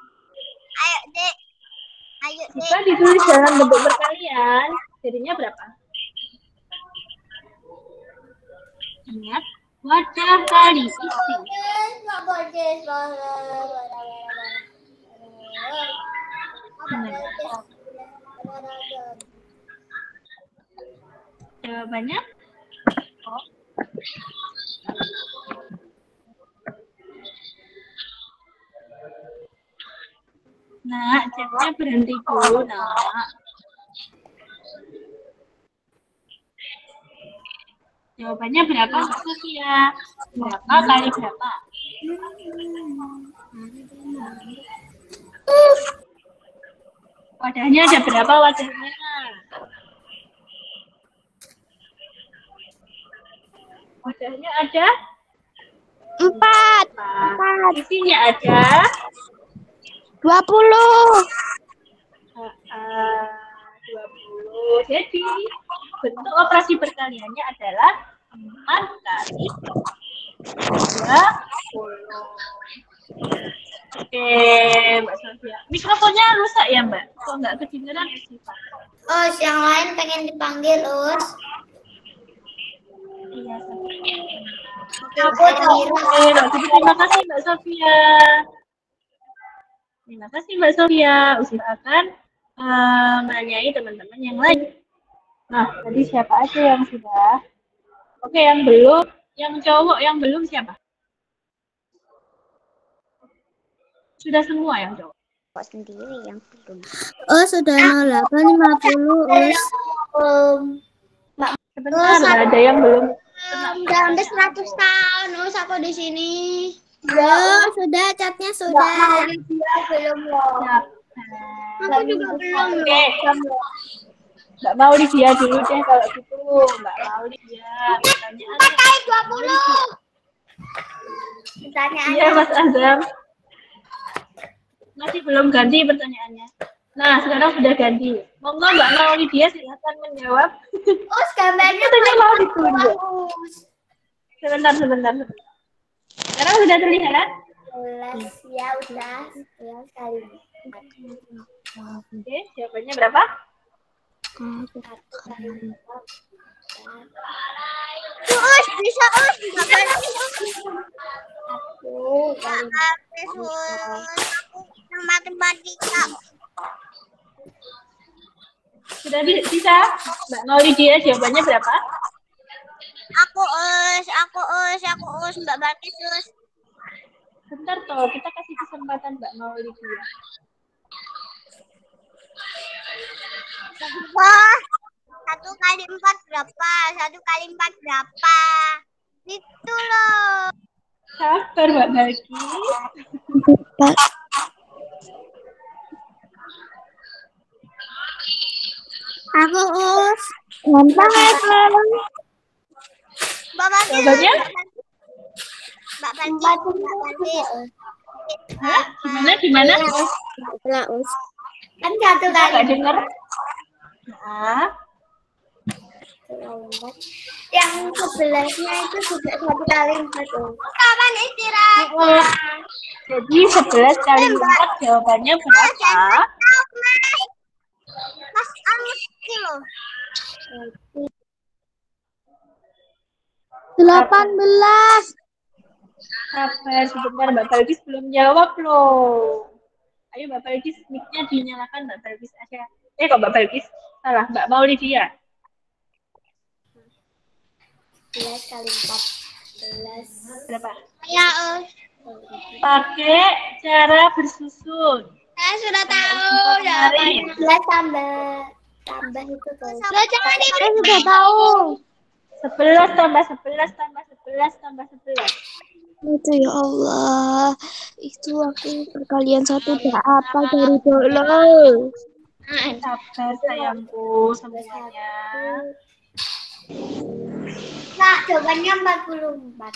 Jika ditulis dalam bentuk perkalian, jadinya berapa? Ingat, wadah kali isi. Jawabannya? Nah, chatnya berhenti dulu, Nak. Jawabannya berapa, Mbak Sofia? Berapa kali berapa? Wadahnya ada berapa wadahnya? Wadahnya ada 4. Isinya ada 20. 20. Jadi bentuk operasi perkaliannya adalah 4 kali 20. Oke, Mbak Sofia. Mikrofonnya rusak ya, Mbak? Kok nggak kedengeran sih, Pak? Us, yang lain pengen dipanggil Us. Iya, Aku terima kasih Mbak Sofia. Terima kasih Mbak Sofia. Usaha akan menanyai teman-teman yang lain. Nah, tadi siapa aja yang sudah? Oke, yang belum, yang cowok yang belum siapa? Sudah semua yang cowok. kok sendiri yang belum. Oh, sudah 08.50, Us. Sebentar, ada yang belum. Udah hampir 100 tahun, Us, aku di sini. Oh, sudah, catnya sudah. Dia belum loh. Nah, Aku juga belum oke. loh. Mbak Maulidia dulu deh kalau gitu. Mbak Maulidia. Pertanyaannya. Pakai 20. Pertanyaannya. Iya, Mas Azam. Masih belum ganti pertanyaannya. Nah, sekarang sudah ganti. Monggo Mbak Maulidia silakan menjawab. Us, gambarnya Katanya mau ditunjuk. bagus. Sebentar. Sekarang sudah terlihat? 11 ya udah 11 kali. Oke, jawabannya berapa? Us, bisa Us. Aku kali. Aku matematika. Sudah bisa? Mbak Maulidia jawabannya berapa? Aku Us, Mbak Balkis Us. Bentar toh, kita kasih kesempatan Mbak Maulidia. Wah, 1 kali 4 berapa? 1 kali 4 berapa? Itu loh. Sabar Mbak Balkis. Aku, Us. Gampang, Mbak Balkis. Jawabannya? Mbak Balkis. Hah? Gimana? Lah, Us. Kan 1 kali Nggak dengar. Nah, yang 11-nya itu juga 1 kali 4. Kapan istirahat? jadi 11 kali 4 jawabannya berapa? Mas Anus kilo. 18. Sabar sebentar, Mbak Balkis belum jawab loh. Ayo Mbak Balkis, mic-nya dinyalakan Mbak Balkis aja. Kok Mbak Balkis? Salah, Mbak Maulidia. 11 kali 14. Berapa? Ya, Pakai cara bersusun. saya sudah tahu Kemarin. 11 tambah itu tuh. Saya sudah tahu. 11 tambah 11 tambah 11 tambah 11. Itu ya Allah. Itu aku perkalian 1 udah apa dari dulu. Sabar sayangku semuanya. Nah, jawabannya 44.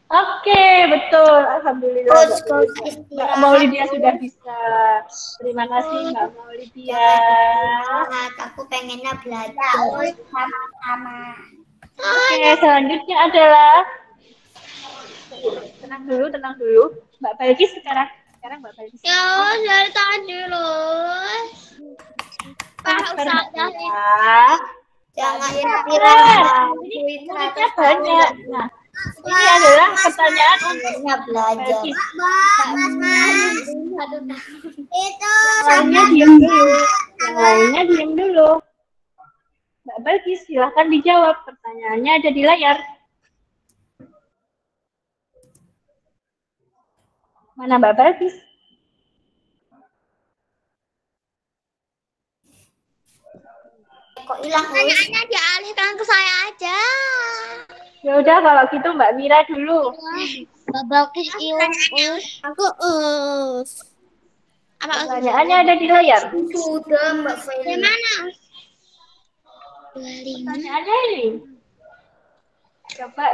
Oke, betul. Alhamdulillah. Mbak Maulidia sudah bisa. Terima kasih Mbak Maulidia. Aku pengennya belajar sama-sama. Oke, selanjutnya adalah tenang dulu. Mbak Balkis sekarang Mbak Balkis. Ya, dari tadi loh. Sabar, Mbak Mira. Jangan Ini muridnya banyak. Nah, ini adalah pertanyaan untuk belajar. Balkis. Itu Yang lainnya diam dulu. Mbak Balkis, silahkan dijawab. Pertanyaannya ada di layar. Mana Mbak Balkis? kok hilang? Pertanyaannya dialihkan ke saya aja. Ya udah kalau gitu Mbak Mira dulu. Mbak Balkis hilang. Aku, Us. Pertanyaannya ada di layar. Sudah Mbak Feli. Mana? Pertanyaannya ini. Coba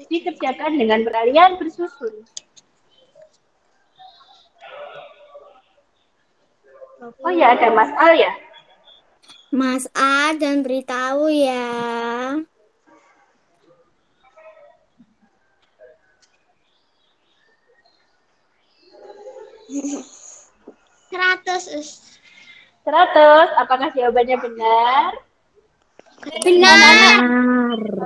dikerjakan dengan peralihan bersusun. Oh ya, ada Mas Al ya? Mas A dan beritahu ya. Seratus. 100. Apakah jawabannya benar? Benar.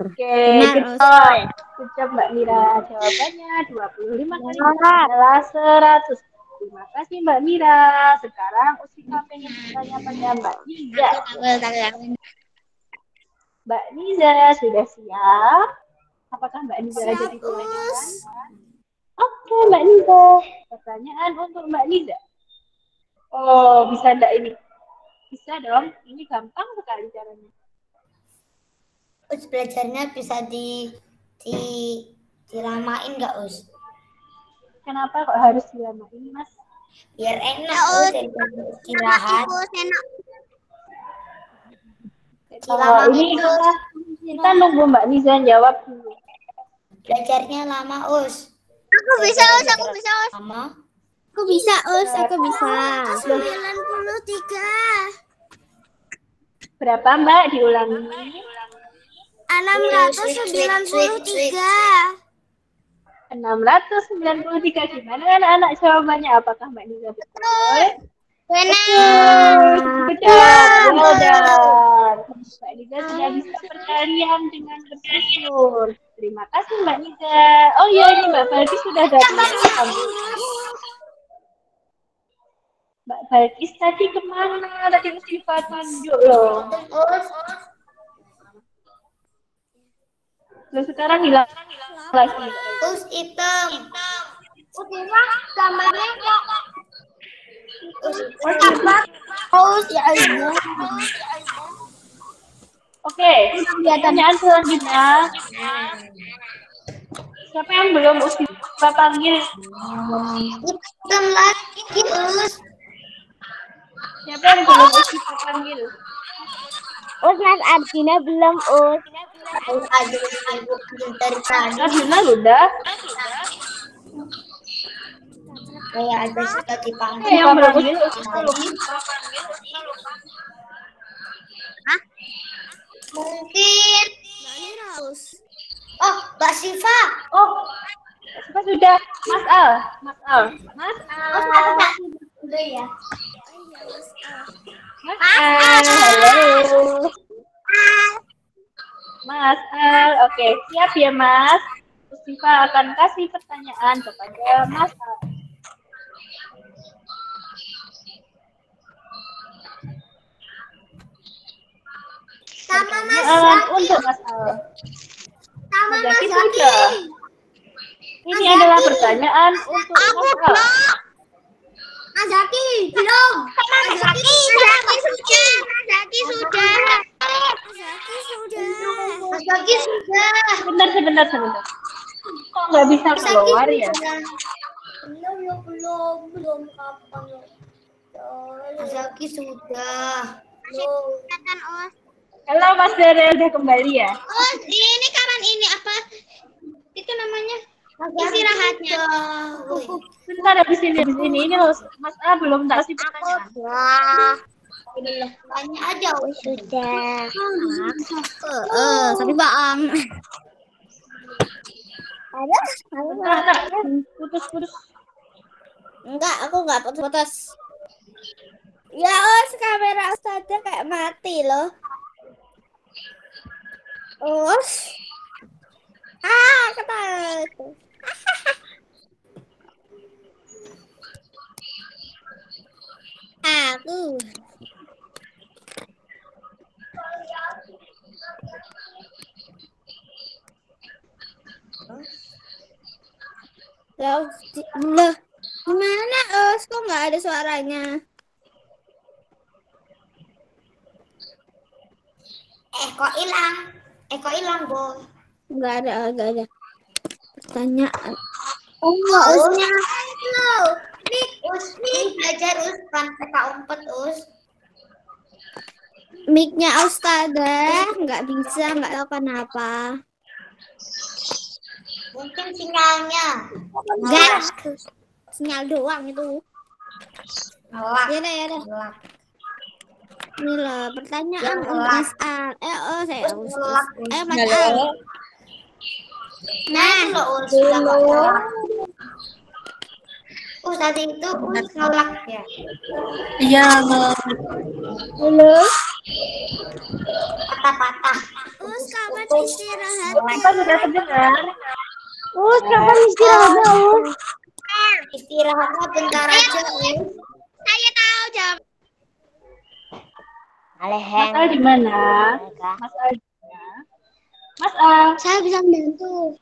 Oke, good boy. Good job Mbak Mira. Jawabannya 25 kali adalah 100. Terima kasih Mbak Mira. Sekarang Usika pengen bertanya pada Mbak Niza. Mbak Niza sudah siap? Apakah Mbak Niza ada di ruangan? Oke, Mbak Niza. Pertanyaan untuk Mbak Niza. Oh, bisa enggak ini? Bisa dong. Ini gampang sekali caranya. Us belajarnya bisa dilamain nggak Us? Kenapa kok harus dilamain, Mas? Biar enak Ya, Us Us. daripada istirahat. Us enak. Oh, ini kita nunggu Mbak Niza jawab dulu. Belajarnya lama Us. Aku bisa, Us. Aku bisa, Us. Lama. Aku bisa, Us. Aku bisa. 93. Berapa, Mbak? Diulangi. 693. 693. Gimana anak-anak jawabannya? Apakah Mbak Niza betul? Benar. Betul. Well done. Mbak Niza sudah bisa perkalian dengan bersyukur. Terima kasih Mbak Niza. Oh iya, ini Mbak Balkis sudah datang. Mbak Balkis tadi kemana? Tadi Mustifah tunjuk loh. Terus sekarang hilang lagi. Us hitam. Mustifah gambarnya kok. Us ya Allah. Oke, pertanyaan selanjutnya. Siapa yang belum Mustifah panggil? Hitam lagi Us. Siapa yang belum Mustifah panggil? Us, Mas Arjuna belum, Us. Us aja dari tadi. Arjuna udah. Kayak ada sudah dipanggil. Yang belum panggil Mungkin. Oh, Mbak Siva. Oh, siapa sudah? Mas Al. Mas Al. Mas Al. Udah ya. Mas Al. Halo. Mas Al. Oke, siap ya Mas. Siva akan kasih pertanyaan kepada Mas Al. Sama Mas Pertanyaan Zaki. untuk Mas Al. Sama Mas Mas Zaki Zaki. sudah. Ini adalah pertanyaan untuk Mas Al. Mas Zaki belum. Mas Zaki sudah. Mas Zaki sudah. Mas Zaki sudah. Sebentar. Kok nggak bisa keluar ya? Belum kapan ya? Mas Zaki sudah. Kelihatan, Us. Halo Mas Dere, udah kembali ya? Us, ini kapan ini apa? Itu namanya istirahatnya. Bentar habis ini. Ini loh, Mas A belum tak kasih pertanyaan. Tanya aja Us. Sudah. Tapi Bang. Bentar, putus. Enggak, aku enggak putus-putus. Ya, Us, kamera Ustazah kayak mati loh. Us. Ketawa. Aku. Loh, gimana Us? Kok nggak ada suaranya? Kok hilang, Bo. Nggak ada. Pertanyaan. Oh, Usnya. Us, belajar Us, kan PK4 Us. Mic-nya Ustazah nggak bisa, nggak tahu kenapa. Mungkin sinyalnya. Enggak. Sinyal doang itu. Ngelak. Ya udah. Ngelak. Ini loh pertanyaan Ya, untuk Mas Al. Saya Ngelak. Mas Al. Nah, itu loh Us. Sudah nggak ngelak. Tadi itu Us ngelak ya. Iya, Halo. Patah-patah. Us kapan istirahat? Kita sudah terdengar. Us kapan istirahat? Us. Istirahatnya bentar aja Us. Saya tahu jawab. Mas Al di mana? Mas Al di mana? Mas Al. Saya bisa membantu.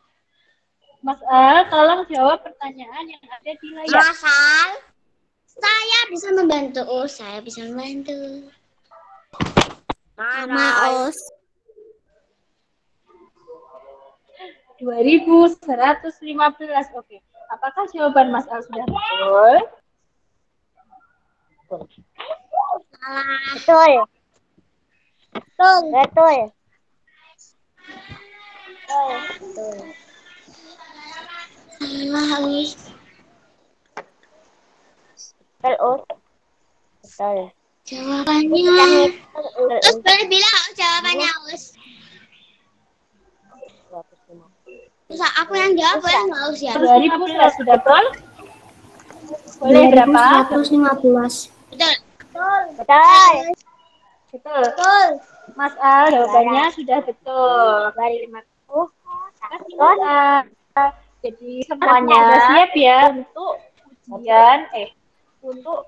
Mas Al, tolong jawab pertanyaan yang ada di layar. Asal saya bisa membantu. Oh, saya bisa membantu. Sama Us. 2115. Oke. Apakah jawaban Mas Al sudah betul? Betul. Betul. Betul. Betul. Salah, Betul. Betul. Jawabannya. Terus boleh bilang jawabannya, Us. Terus aku yang jawab, boleh nggak, Us ya? 2015 sudah betul? Boleh berapa? 115. Betul. Betul. Betul. Betul. Mas Al, jawabannya sudah betul. Terima kasih, Mas Al. Jadi semuanya sudah siap ya untuk ujian, untuk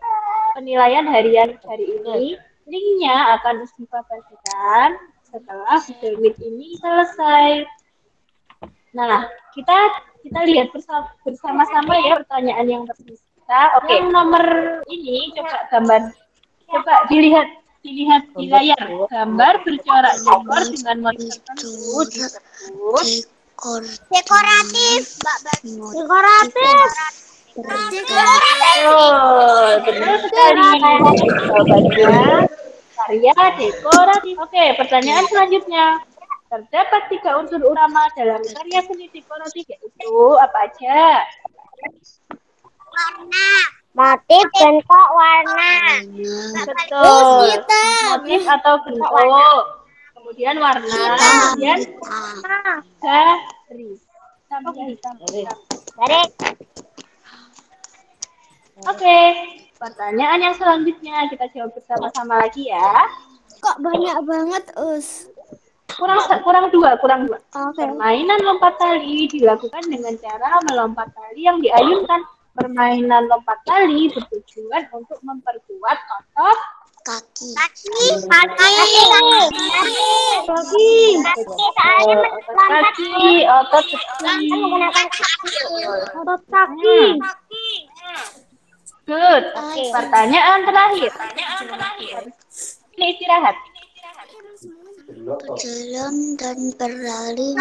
penilaian harian hari ini. Linknya akan Ustifa bagikan setelah Google Meet ini selesai. Nah, kita lihat bersama-sama ya pertanyaan yang tersisa. Oke, yang nomor ini coba dilihat di layar. Gambar bercorak dekor dengan motif tertentu disebut Dekoratif. Betul sekali. Jawabannya karya dekoratif. Oke, pertanyaan selanjutnya. Terdapat 3 unsur utama dalam karya seni dekoratif, yaitu apa aja? Warna. Motif, bentuk, warna. Betul. Motif atau bentuk. Kemudian warna. Kemudian garis. Garis. Oke. Pertanyaan yang selanjutnya kita jawab bersama-sama lagi ya. Kok banyak banget, Us? Kurang dua. Oke. Permainan lompat tali dilakukan dengan cara melompat tali yang diayunkan. Permainan lompat tali bertujuan untuk memperkuat otot Kaki. otot kaki. Good. Pertanyaan terakhir. Ini istirahat. Jalan dan berlari.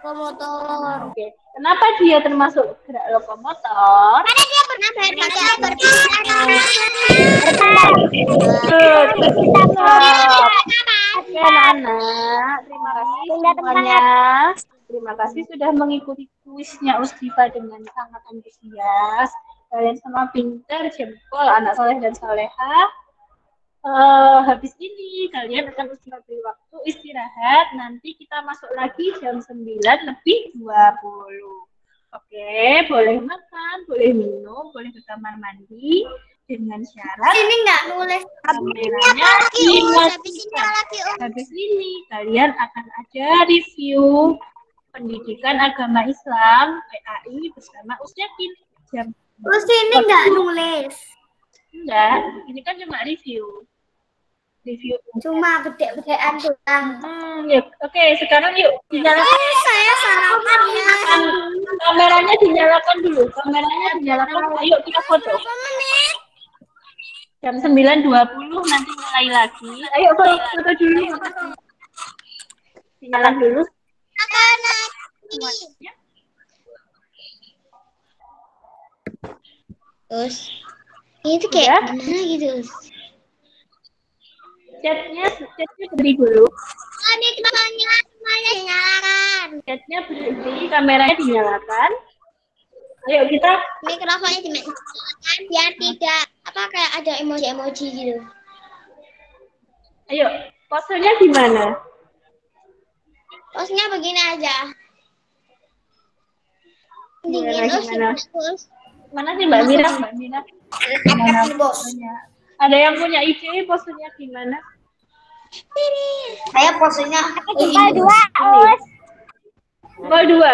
Lokomotor. Oke. Kenapa dia termasuk gerak lokomotor? Karena dia pernah berkendara. Oke, anak-anak. Terima kasih semuanya. Terima kasih sudah mengikuti kuisnya Ustifa dengan sangat antusias. Kalian semua pintar, jempol, anak soleh dan soleha. Habis ini kalian akan Ustifa beri waktu istirahat. Nanti kita masuk lagi jam 9:20. Oke, boleh makan, boleh minum, boleh ke kamar mandi dengan syarat Ini nggak nulis. kameranya habis ini kalian akan ada review pendidikan agama Islam PAI bersama Usyakin jam. Terus ini nggak nulis. Enggak, ini kan cuma review. Cuma gede-gedean doang. Ya, oke, sekarang yuk dinyalakan. Saya sarapan ya. Kameranya dinyalakan dulu. Ayo kita foto. Jam 9:20 nanti mulai lagi. Ayo foto dulu. Dinyalakan dulu. Terus ini tuh kayak gimana gitu? Chatnya beri dulu. Mikrofonnya semuanya dinyalakan. Chatnya berhenti, kameranya dinyalakan. Ayo kita Mikrofonnya dinyalakan biar tidak kayak ada emoji-emoji gitu. Ayo, posenya gimana? Posnya begini aja. Gimana? Mana sih Mbak Mira? Gimana posenya? Ada yang punya ide posenya gimana? Saya posenya Simbol dua.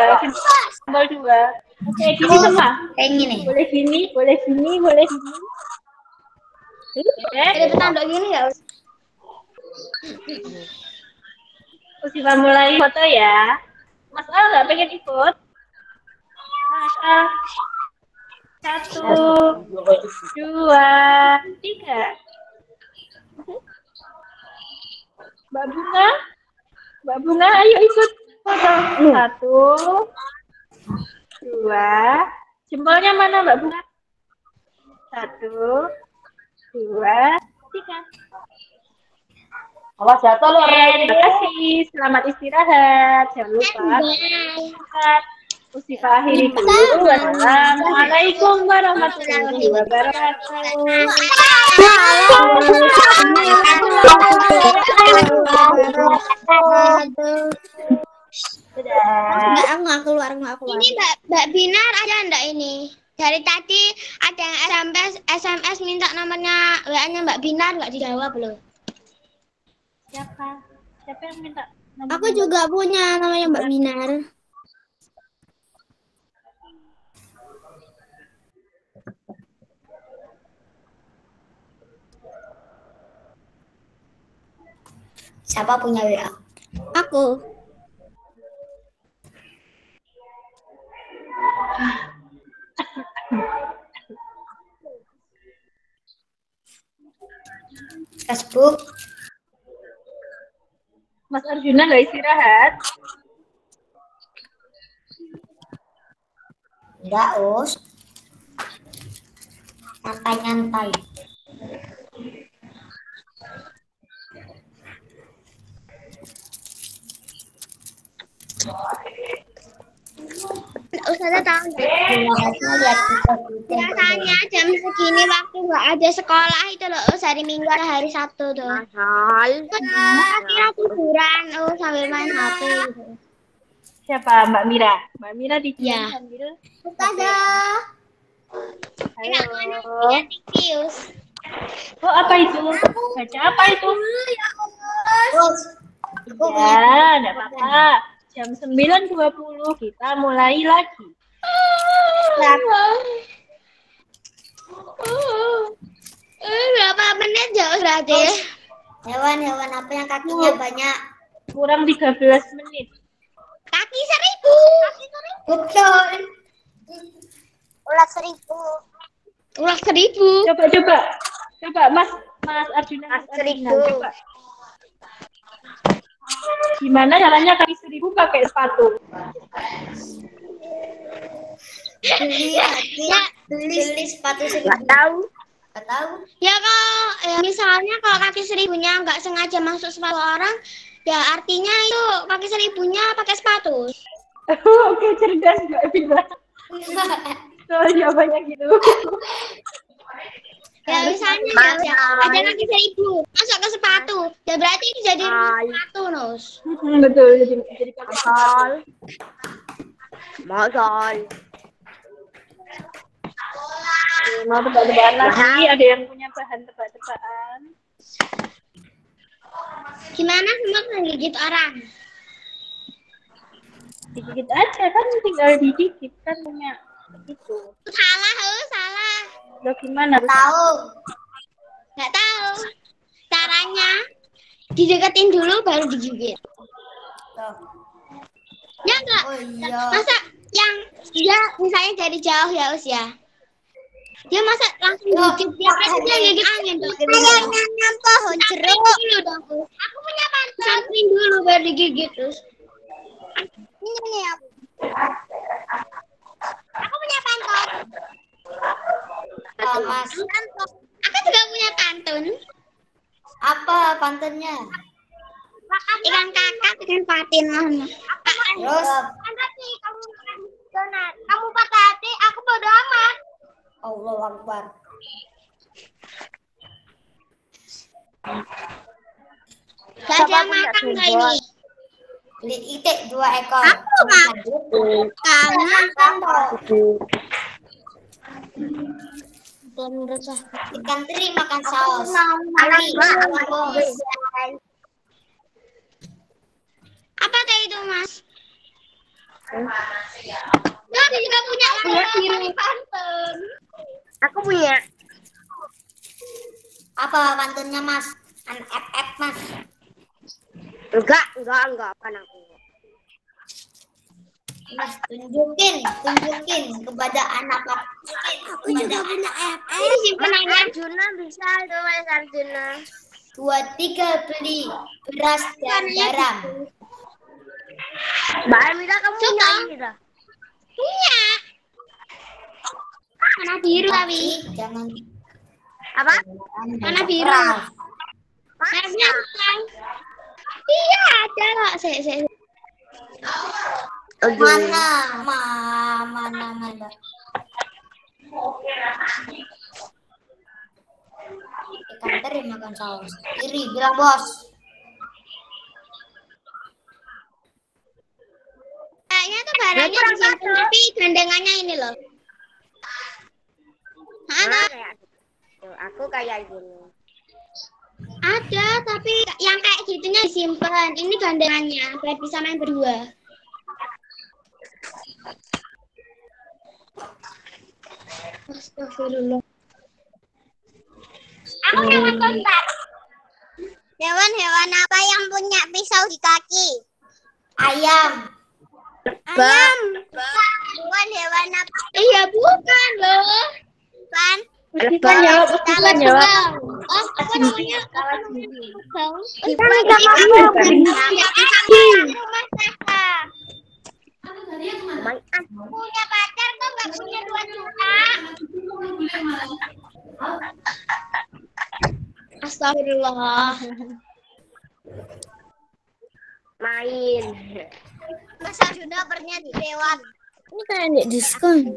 Oke, gini semua. kayak gini. Boleh gini. Jadi petanduk gini ya. Usifa mulai foto ya. Mas Al nggak pengen ikut? Mas Al. 1, 2, 3. Mbak Bunga, ayo ikut foto. 1, 2. Jempolnya mana Mbak Bunga? 1, 2, 3. Awas jatuh loh. Terima kasih. Selamat istirahat. Jangan lupa. Usifa akhiri dulu. Wassalamualaikum warahmatullahi wabarakatuh. Nggak keluar. Ini Mbak Binar ada enggak ini? Dari tadi ada yang SMS minta nomornya WA-nya Mbak Binar nggak dijawab loh. Siapa yang minta? Aku juga punya namanya Mbak Binar. Siapa punya WA? Aku. Facebook. Mas Arjuna nggak istirahat? Enggak, Us. Nyantai-nyantai. Ustazah tahu nggak? Biasanya jam segini waktu nggak ada sekolah itu loh, hari Minggu atau hari Sabtu tuh. Kira tiduran, sambil main HP gitu. Siapa? Mbak Mira. Mbak Mira di sini Ya. sambil. Ustazah. Halo. Tius. Oh, apa itu? Baca apa itu? Us. Ya, enggak apa-apa. Jam 9.20 kita mulai lagi. Berapa menit jauh berarti? Hewan-hewan apa yang kakinya banyak? Kurang 13 menit. Kaki 1000. Betul. Ulas 1000. Ulas 1000. Coba Mas Arjuna. Mas Arjuna, coba. Gimana caranya kaki 1000 pakai sepatu? Beli sepatu seribu. Nggak tahu. Nggak tahu. Ya kalau misalnya kalau kaki 1000-nya nggak sengaja masuk sepatu orang, ya artinya itu kaki 1000-nya pakai sepatu. Oke, cerdas Mbak Bila. Soal jawabannya gitu. Ya misalnya ya, ada kaki 1000 masuk ke sepatu, ya berarti itu jadi sepatu Nus. Betul, jadi pakai sepatu. Masal. Mau tebak-tebakan lagi? Ada yang punya bahan tebak-tebakan? Gimana semua menggigit orang? Digigit aja kan, tinggal digigit kan punya itu. Salah. Lo gimana? Tahu. Nggak tahu. Caranya dideketin dulu baru digigit. Tuh. Ya enggak? Oh iya. Masa yang dia misalnya dari jauh ya Us ya. Dia masa langsung gigit, dia pasti dia gigit angin tuh. Saya nanam pohon jeruk dulu dong. Aku punya pantun. Samperin dulu baru digigit terus. Ini aku. Aku punya pantun. Mas. Aku juga punya pantun. Apa pantunnya? Ikan kakak, ikan patin. Terus. Kamu donat. Kamu patah hati, aku bodo amat. Allah Akbar. Gak ada yang makan nggak ini? Beli itik 2 ekor. Aku mah. Karena Ikan teri makan saus. apa kayak itu Mas? Dia juga punya pantun. Aku punya. Apa pantunnya Mas? FF Mas. Enggak kan aku. Mas tunjukin kepada anak aku juga punya FF. Ini simpenan Arjuna bisa tuh Mas Arjuna. 2-3 beli beras dan garam. Mbak Amira kamu punya ini dah. Punya. Mana biru tapi. Jangan Apa? Mana biru? Mana? Iya ada kok. Mana. Ikan teri makan saus. Iri bilang bos. Kayaknya tuh barangnya disimpan tapi gandengannya ini loh. Ada. Aku kayak gini. Ada tapi yang kayak gitunya disimpan. Ini gandengannya biar bisa main berdua. Astagfirullah. Aku hewan kontak. Hewan apa yang punya pisau di kaki? Ayam. Bukan hewan apa? Iya bukan loh. Kan? Bukan jawab. Oh, apa namanya? Punya pacar kok nggak punya 2 juta? Astagfirullah. Main. Masa sudah pernah di lewat. Ini kayak di diskon.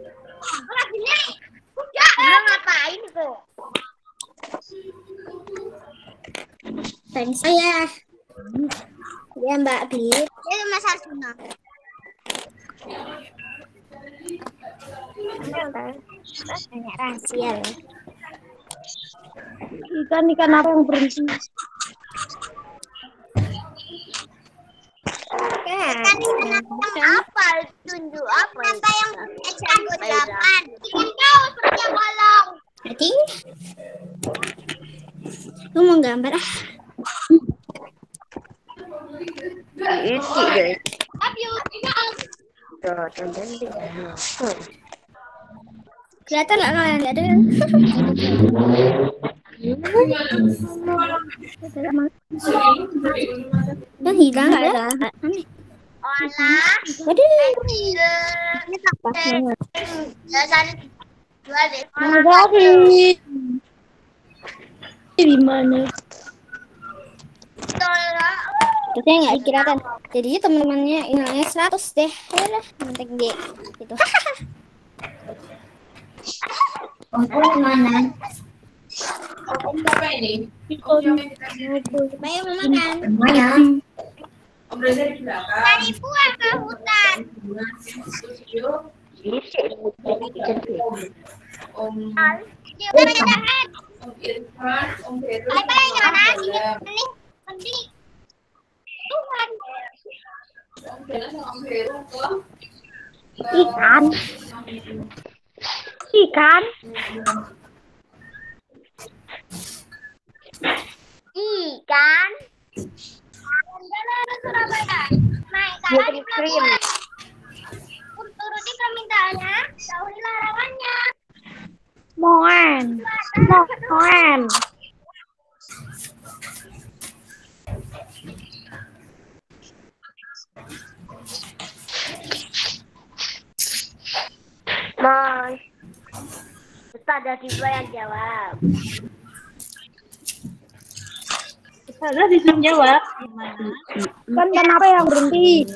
Udah ngapain kok? Thanks saya. Ya Mbak Bit. Ini Mas Arjuna. Banyak rahasia loh. Ikan apa yang berhenti? Apa? Tunjuk apa? Apa yang jago 8? Ingin tahu seperti kolong. Jadi, lu mau gambar ah? Isi deh. Kelihatan nggak kalau yang nggak ada? Udah hilang ya? Olah. Waduh. Ini apa? Jalan jual deh. Di mana? Kita nggak dikirakan. Jadi teman-temannya hilangnya 100 deh. Ya udah, penting deh. Gitu. Mana? Bayu mau makan. Dari buah ke hutan. Apa yang mana? Ini penting. Ikan. Ikan. Naik krim. Turuti permintaannya, jauhi larangannya. Moen. Mas, Ustaz ada Diva yang jawab. Saya disuruh jawab. Gimana? Kan kenapa yang berhenti?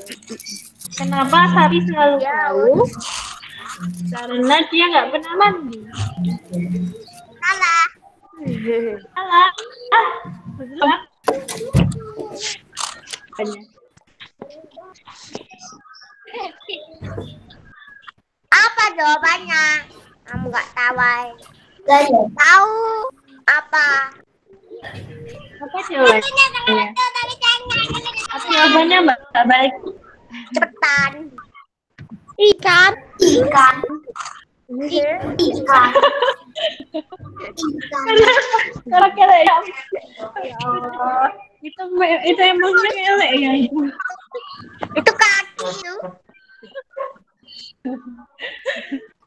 Kenapa sapi selalu tahu? Karena dia nggak pernah mandi. Salah. Salah. Betul. Apa jawabannya? Kamu nggak tahu? Gak Tahu apa? Apa jawabannya? Apa jawabannya Mbak baik? Cepetan. Ikan. Ikan. Karena kelek ya. Ya Allah. Itu emangnya kelek ya itu. Itu kaki itu.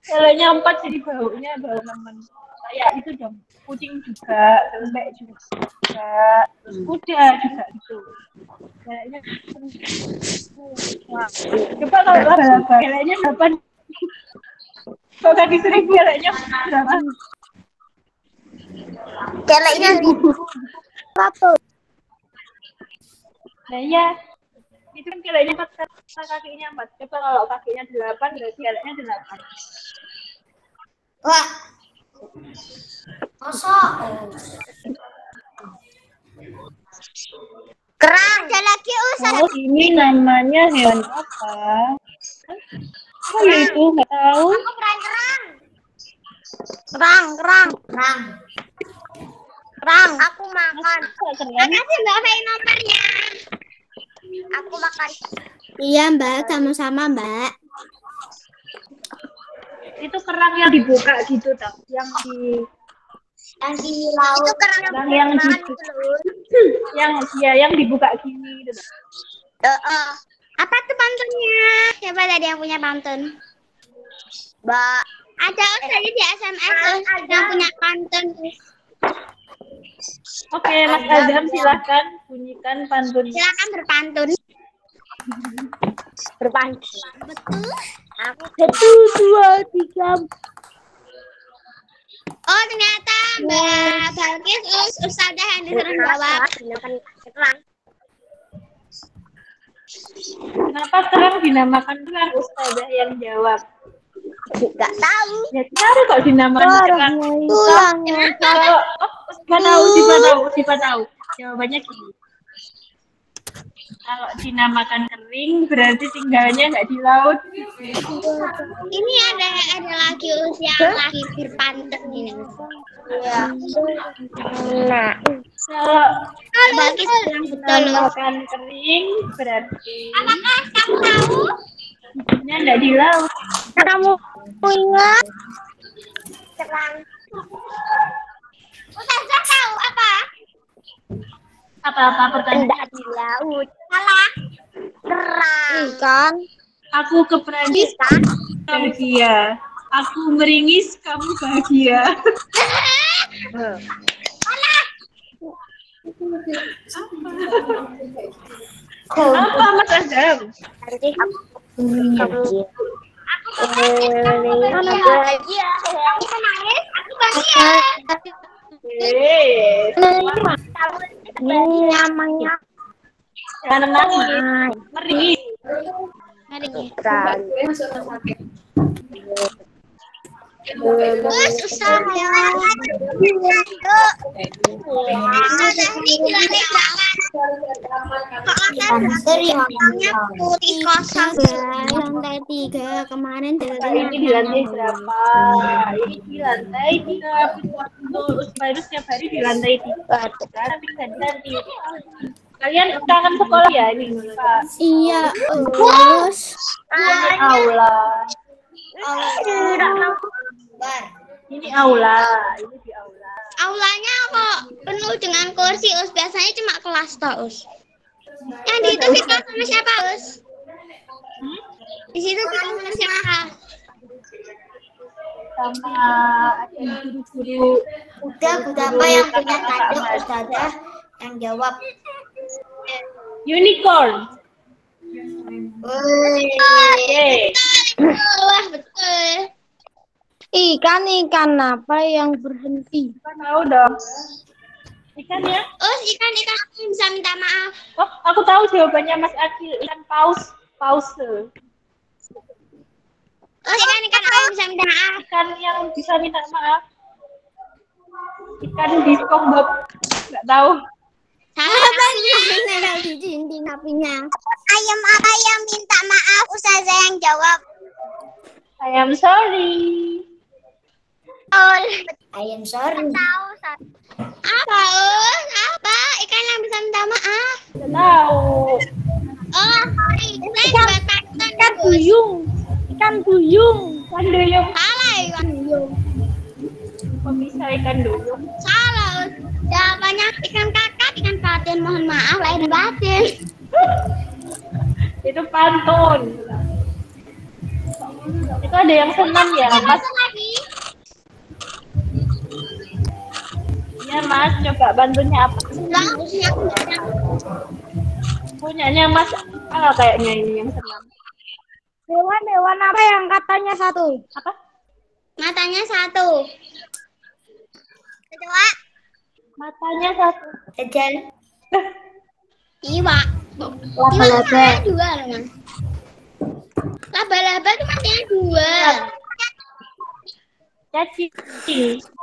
Keleknya 4 jadi baunya bau nemen. Kayak itu dong. Kucing juga, lembek juga, terus kuda juga gitu. Keleknya. Wah. Coba kalau laba-laba, keleknya berapa? Kalau kaki sering keleknya berapa? Keleknya apa? Nah iya, itu kan keleknya 4, kakinya 4. Coba kalau kakinya 8, berarti keleknya 8. Wah. Masa? Kerang. Ada lagi Oh, ini namanya hewan apa? Oh ya itu nggak tahu. Aku kerang. Kerang. Aku makan. Makasih Mbak Fei nomornya. Aku makan. Iya Mbak, sama-sama Mbak. Itu kerang yang dibuka gitu tau, yang di laut. Itu kerang yang yang dibuka gini gitu. Apa tuh pantunnya? Siapa tadi yang punya pantun? Mbak. Ada tadi di SMS yang punya pantun. Oke, Mas Adam silakan bunyikan pantunnya. Silakan berpantun. Betul. Aku 1, 2, 3. Oh ternyata Mbak Balkis Ustazah yang disuruh jawab. Kenapa kerang dinamakan kerang? Ustazah yang jawab. Nggak tahu. Ya kenapa kok dinamakan kerang? Kalau Siapa tahu. Jawabannya gini. Kalau dinamakan kering berarti tinggalnya nggak di laut. Ini ada lagi usia lagi berpantun ini. Iya. Nah, kalau Balkis bilang betul loh. dinamakan kering berarti Apakah kamu tahu? hidupnya nggak di laut. Kamu ingat? Kerang. Ustazah tahu apa? Apa pertanyaan? Di laut. Salah. Kerang. Ikan. Aku ke Perancis bahagia. Aku meringis, kamu bahagia. Apa Mas Adam? Nanti aku bahagia. Aku nangis, aku bahagia. Ini namanya Jangan nangis, meringis. Terus usaha putih kosong. Lantai 3 kemarin Ini di lantai berapa? Ini di lantai 3. Baru setiap hari di lantai 3. Sekarang ganti. Kalian kangen sekolah ya ini, Pak? Iya, terus Ini aula. Ini aula. Ini di aula. Aulanya kok penuh dengan kursi, Us. Biasanya cuma kelas toh, Us. Yang di itu kita sama siapa, Us? Di situ kita sama siapa? Sama ada guru-guru. Udah berapa yang punya tanda Ustazah yang jawab? Unicorn. Oke. Wah, betul. ikan apa yang berhenti? Kan tahu dong. Ikan ya? Us, ikan aku bisa minta maaf. Oh, aku tahu jawabannya Mas Akil. Ikan pause. Us, ikan aku yang bisa minta maaf. Ikan yang bisa minta maaf. Ikan di SpongeBob. Nggak tahu. Ayam apa yang minta maaf? Ustazah yang jawab. I am sorry. I am sorry. Tahu. Apa, Us? Apa? Ikan yang bisa minta maaf. Nggak tahu. Oh, sorry. Saya buat pantun. Ikan duyung. Kan duyung. Salah ikan duyung. Kok bisa ikan duyung? Salah. Jawabannya ikan kakap, ikan patin. Mohon maaf lahir dan batin. Itu pantun. Itu ada yang senam ya, Mas? Lagi. Iya, Mas. Coba bantunya apa? Lah, usia aku sedang. Punyanya Mas kayaknya ini yang senam. Hewan apa yang katanya satu? Apa? Matanya satu. Kedua. Matanya satu. Ejal. Iwa. Laba-laba. Matanya dua loh, Mas. Laba-laba itu matanya dua. Cacing.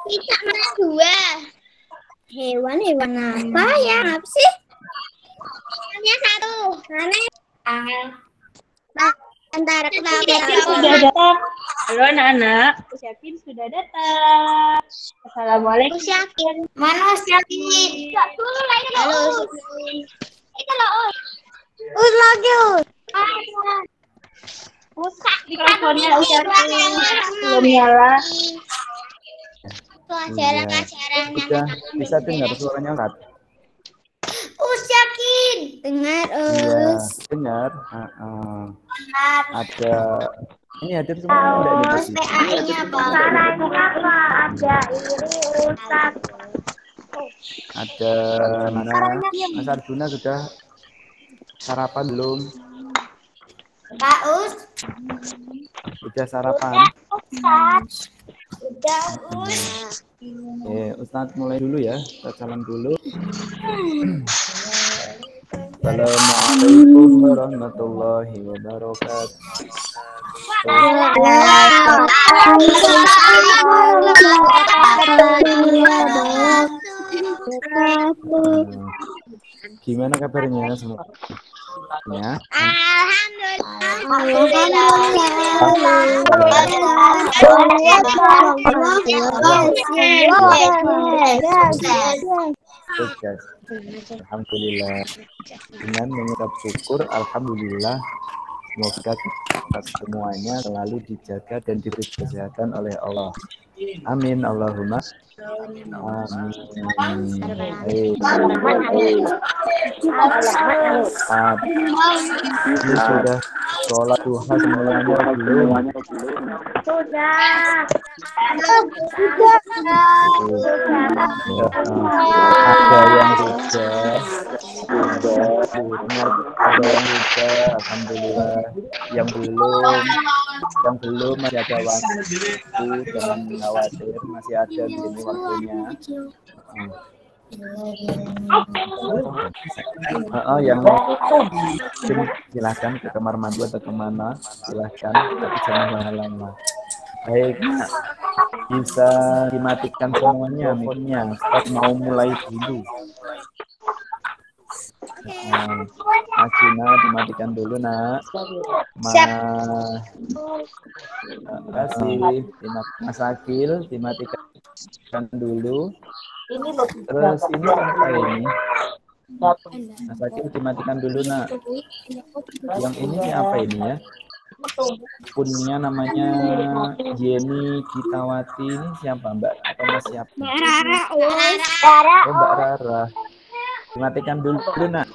Cicak matanya dua. Hewan apa yang apa sih? Matanya satu. Aneh. Antara Yakin sudah datang. Halo anak-anak, Us Yakin sudah datang. Assalamualaikum. Us Yakin. Mana Yakin? Dulu lah ini loh. Itu loh. Us lagi. Rusak Mikrofonnya Us Yakin belum nyala. Pelajaran-pelajaran yang Bisa dengar suaranya enggak? Us Yakin. Dengar Iya, Us. dengar. Ada ini hadir semua enggak ini tadi? PAI-nya apa? Apa? Ada Iri Ustaz. Ada mana? Mas Arjuna sudah sarapan belum? Pak Us. Sudah sarapan? Ustaz. Udah Us. Ustadz mulai dulu ya. Kita jalan dulu. Assalamualaikum warahmatullahi wabarakatuh. Gimana kabarnya semua? Ya. Alhamdulillah. Dengan mengucap syukur, alhamdulillah. Semoga kita semuanya selalu dijaga dan diberi kesehatan oleh Allah. Amin. Allahumma. Amin. Ini sudah sholat duha semuanya belum? Sudah. Ada yang sudah. Ada yang sudah. Alhamdulillah. Yang belum masih ada waktu. Jangan khawatir, masih ada di sini waktunya. Yang silahkan ke kamar mandi atau kemana, silahkan, tapi jangan lama-lama. Baik, bisa dimatikan semuanya mic-nya. Start mau mulai dulu. Acina dimatikan dulu nak. Kasih Mas Akil dimatikan dulu. Terus ini apa ini? Mas Akil dimatikan dulu nak. Yang ini apa ini ya? Akunnya namanya Jenny Gitawati, ini siapa Mbak atau Mas siapa? Mbak Rara. Dimatikan dulu nak.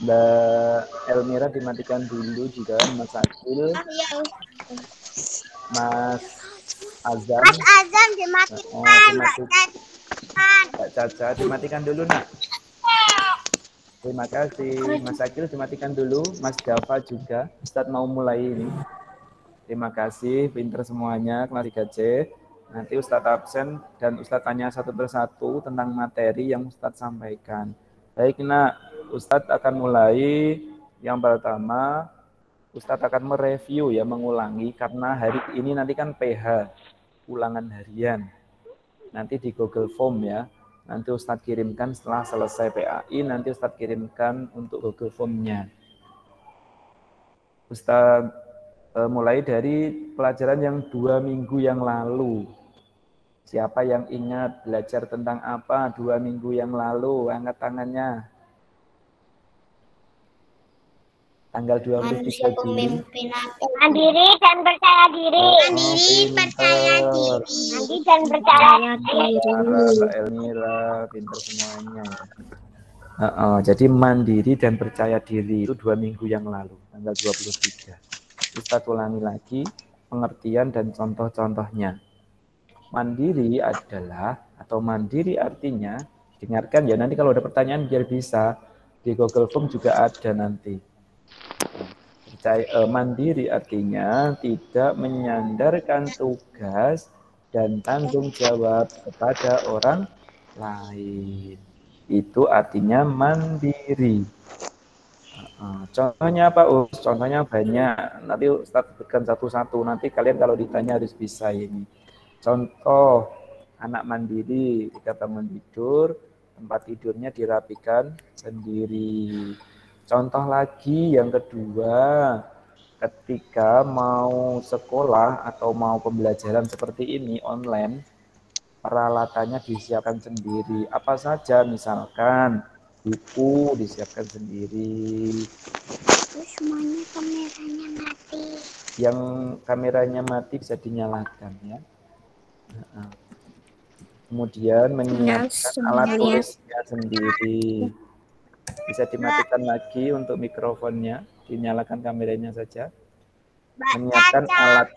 Mbak Elmira dimatikan dulu juga. Mas Akil, Mas Azam. dimatikan. Mbak Caca dimatikan dulu nak. Terima kasih. Mas Akil dimatikan dulu. Mas Java juga. Ustadz mau mulai ini. Terima kasih. Pinter semuanya. Kelas 3C. Nanti Ustadz absen dan Ustadz tanya satu persatu tentang materi yang Ustadz sampaikan. Baik, nak. Ustadz akan mulai. Yang pertama, Ustadz akan mereview ya, mengulangi. Karena hari ini nanti kan PH. Ulangan harian. Nanti di Google Form ya. Nanti Ustadz kirimkan setelah selesai PAI, nanti Ustadz kirimkan untuk Google Form-nya. Ustadz mulai dari pelajaran yang 2 minggu yang lalu. Siapa yang ingat belajar tentang apa 2 minggu yang lalu? Angkat tangannya. Tanggal 23 Manusia Juli. pemimpin apa? Mandiri dan percaya diri. Mandiri, percaya diri. Mandiri dan percaya diri. Mbak Elmira, pintar semuanya ya. Jadi mandiri dan percaya diri itu 2 minggu yang lalu, tanggal 23. Ustadz ulangi lagi pengertian dan contoh-contohnya. Mandiri adalah, atau mandiri artinya, dengarkan ya, nanti kalau ada pertanyaan biar bisa, di Google Form juga ada nanti. Mandiri artinya tidak menyandarkan tugas dan tanggung jawab kepada orang lain. Itu artinya mandiri. Contohnya apa? Contohnya banyak. Nanti Ustaz sebutkan satu-satu. Nanti kalian kalau ditanya harus bisa ini. Contoh anak mandiri, ketika bangun tidur, tempat tidurnya dirapikan sendiri. Contoh lagi yang kedua, ketika mau sekolah atau mau pembelajaran seperti ini online, peralatannya disiapkan sendiri. Apa saja, misalkan buku disiapkan sendiri. Terus semuanya kameranya mati. Yang kameranya mati bisa dinyalakan ya. Kemudian menyiapkan alat tulisnya sendiri. Bisa dimatikan lagi untuk mikrofonnya, dinyalakan kameranya saja. Menyiapkan alat.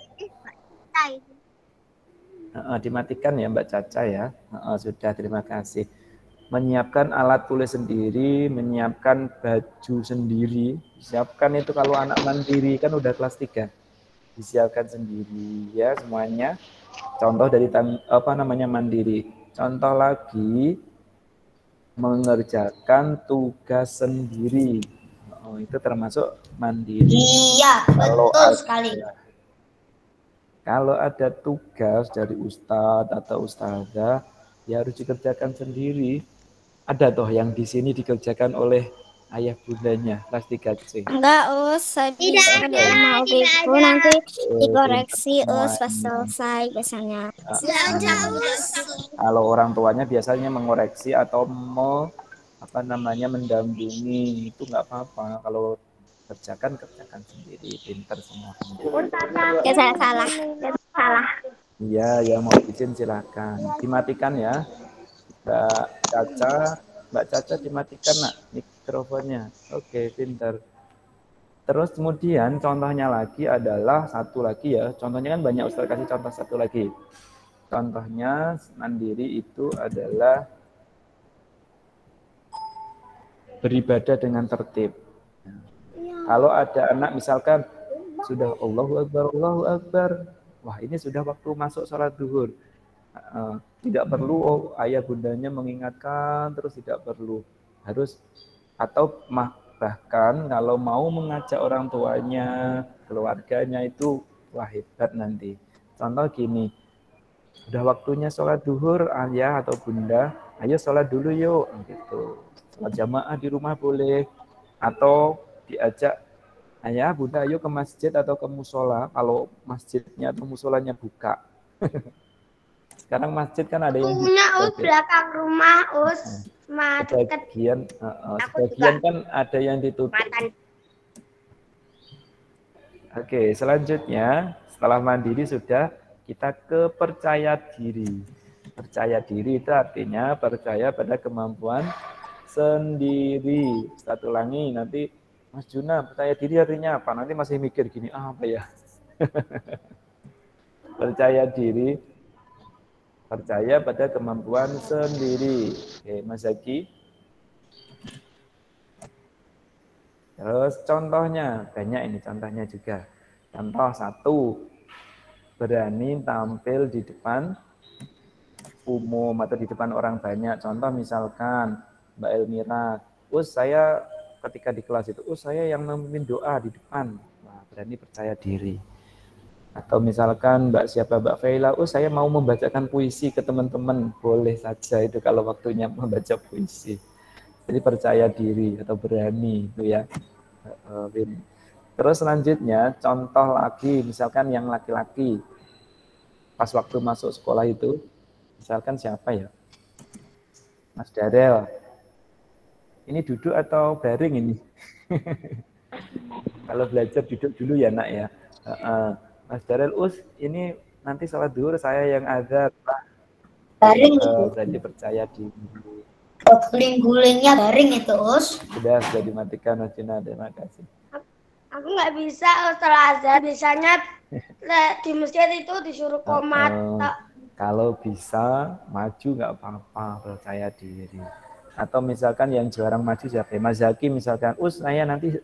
Dimatikan ya Mbak Caca ya. Sudah, terima kasih. Menyiapkan alat tulis sendiri, menyiapkan baju sendiri. Siapkan itu kalau anak mandiri kan udah kelas 3. Disiapkan sendiri ya semuanya. Contoh dari mandiri. Contoh lagi mengerjakan tugas sendiri. Itu termasuk mandiri. Iya, betul sekali. Kalau ada tugas dari ustadz atau ustazah, ya harus dikerjakan sendiri. Ada toh yang di sini dikerjakan oleh ayah bundanya, kelas 3C. Enggak, saya bisa mau gitu nanti dikoreksi pas selesai biasanya. Kalau orang tuanya biasanya mengoreksi atau mendampingi, itu nggak apa-apa. Kalau kerjakan sendiri, pintar semua. Ya, saya salah. Iya, yang mau izin silakan. Dimatikan ya. Mbak Caca dimatikan nak mikrofonnya. Oke, pintar. Terus kemudian contohnya lagi adalah satu lagi ya. Contohnya kan banyak, Ustaz kasih contoh satu lagi. Contohnya mandiri itu adalah beribadah dengan tertib. Kalau ada anak misalkan sudah Allahu Akbar. Wah, ini sudah waktu masuk sholat duhur. Tidak perlu ayah bundanya mengingatkan, terus tidak perlu. Harus, atau bahkan kalau mau mengajak orang tuanya, keluarganya itu, wah hebat nanti. Contoh gini, udah waktunya sholat duhur, ayah atau bunda, ayo sholat dulu yuk. Gitu. Sholat jamaah di rumah boleh. Atau diajak, ayah bunda ayo ke masjid atau ke musola, kalau masjidnya atau musolanya buka. Sekarang masjid kan ada yang punya belakang rumah sebagian kan ada yang ditutup. Oke, selanjutnya setelah mandiri sudah, kita ke percaya diri. Percaya diri itu artinya percaya pada kemampuan sendiri. Satu ulangi, nanti Mas Juna percaya diri artinya apa? Nanti masih mikir gini, apa ya? Percaya diri, percaya pada kemampuan sendiri. Oke, Mas Zaki. Terus contohnya, banyak ini contohnya juga. Contoh satu, berani tampil di depan umum atau di depan orang banyak. Contoh misalkan Mbak Elmira, saya ketika di kelas itu, saya yang memimpin doa di depan. Nah, berani percaya diri. Atau misalkan Mbak Faila, saya mau membacakan puisi ke teman-teman, boleh saja itu kalau waktunya membaca puisi. Jadi percaya diri atau berani itu ya. Terus selanjutnya contoh lagi, misalkan yang laki-laki pas waktu masuk sekolah itu, misalkan siapa ya? Mas Darel. Ini duduk atau baring ini? Kalau belajar duduk dulu ya nak ya. Mas Darel, ini nanti sholat zuhur saya yang azan. Garing itu. Berarti percaya diri. Guling-gulingnya garing itu, Us. Sudah dimatikan, Mas Juna. Terima kasih. Aku nggak bisa setelah azan, biasanya di masjid itu disuruh komat. Kalau bisa maju nggak apa-apa, percaya diri. Atau misalkan yang jarang maju siapa? Mas Zaki misalkan, saya nanti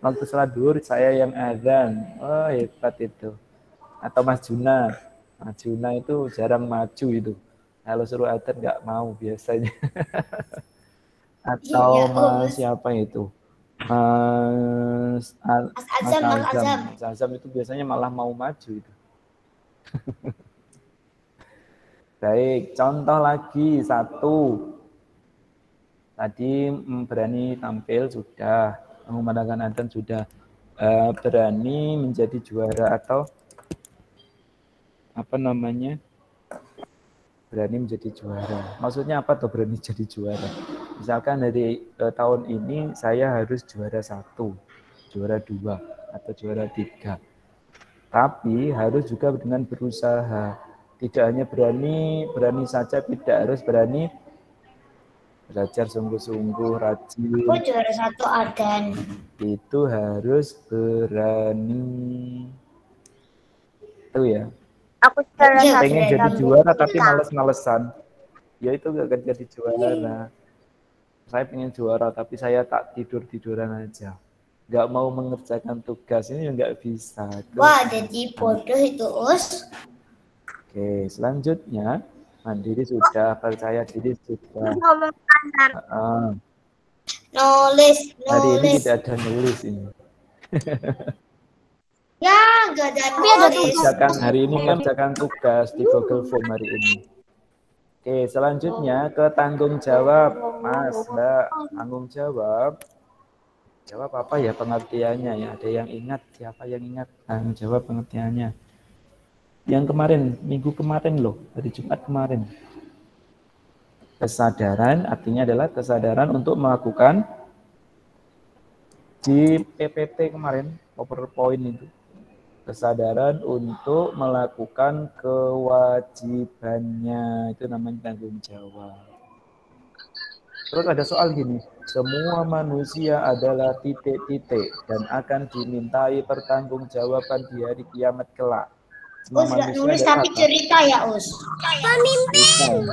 waktu sholat zuhur saya yang azan. Oh hebat itu. Atau Mas Juna itu jarang maju itu. Kalau suruh azan nggak mau biasanya. Atau Mas siapa itu? Mas Azam itu biasanya malah mau maju itu. Baik, contoh lagi satu. Tadi berani tampil sudah, mengumandangkan azan sudah, berani menjadi juara atau apa namanya? Berani menjadi juara. Maksudnya apa tuh berani jadi juara? Misalkan dari tahun ini saya harus juara 1, juara 2, atau juara 3. Tapi harus juga dengan berusaha. Tidak hanya berani saja, tidak harus berani belajar sungguh-sungguh, rajin. Aku juara 1 adan. Itu harus berani. Itu ya. Aku pengen jadi juara tapi males-malesan. Ya itu gak akan jadi juara. Saya pengen juara tapi saya tak tidur-tiduran aja. Gak mau mengerjakan tugas ini nggak bisa. Wah, jadi bodoh itu, Us. Oke, selanjutnya mandiri sudah, percaya diri sudah. Nulis. Hari ini tidak ada nulis ini. Ya, nggak ada nulis. Hari ini mengerjakan tugas di Google Form hari ini. Oke, selanjutnya ke tanggung jawab, Mas, Mbak. Tanggung jawab. Jawab apa ya pengertiannya ya? Ada yang ingat? Siapa yang ingat? Tanggung jawab pengertiannya. Yang kemarin, minggu kemarin loh, hari Jumat kemarin. Kesadaran artinya adalah kesadaran untuk melakukan di PPT kemarin, PowerPoint itu. Kesadaran untuk melakukan kewajibannya, itu namanya tanggung jawab. Terus ada soal gini, semua manusia adalah titik-titik dan akan dimintai pertanggungjawaban di hari kiamat kelak. Semua manusia nulis tapi apa? Cerita ya, Us. Pemimpin.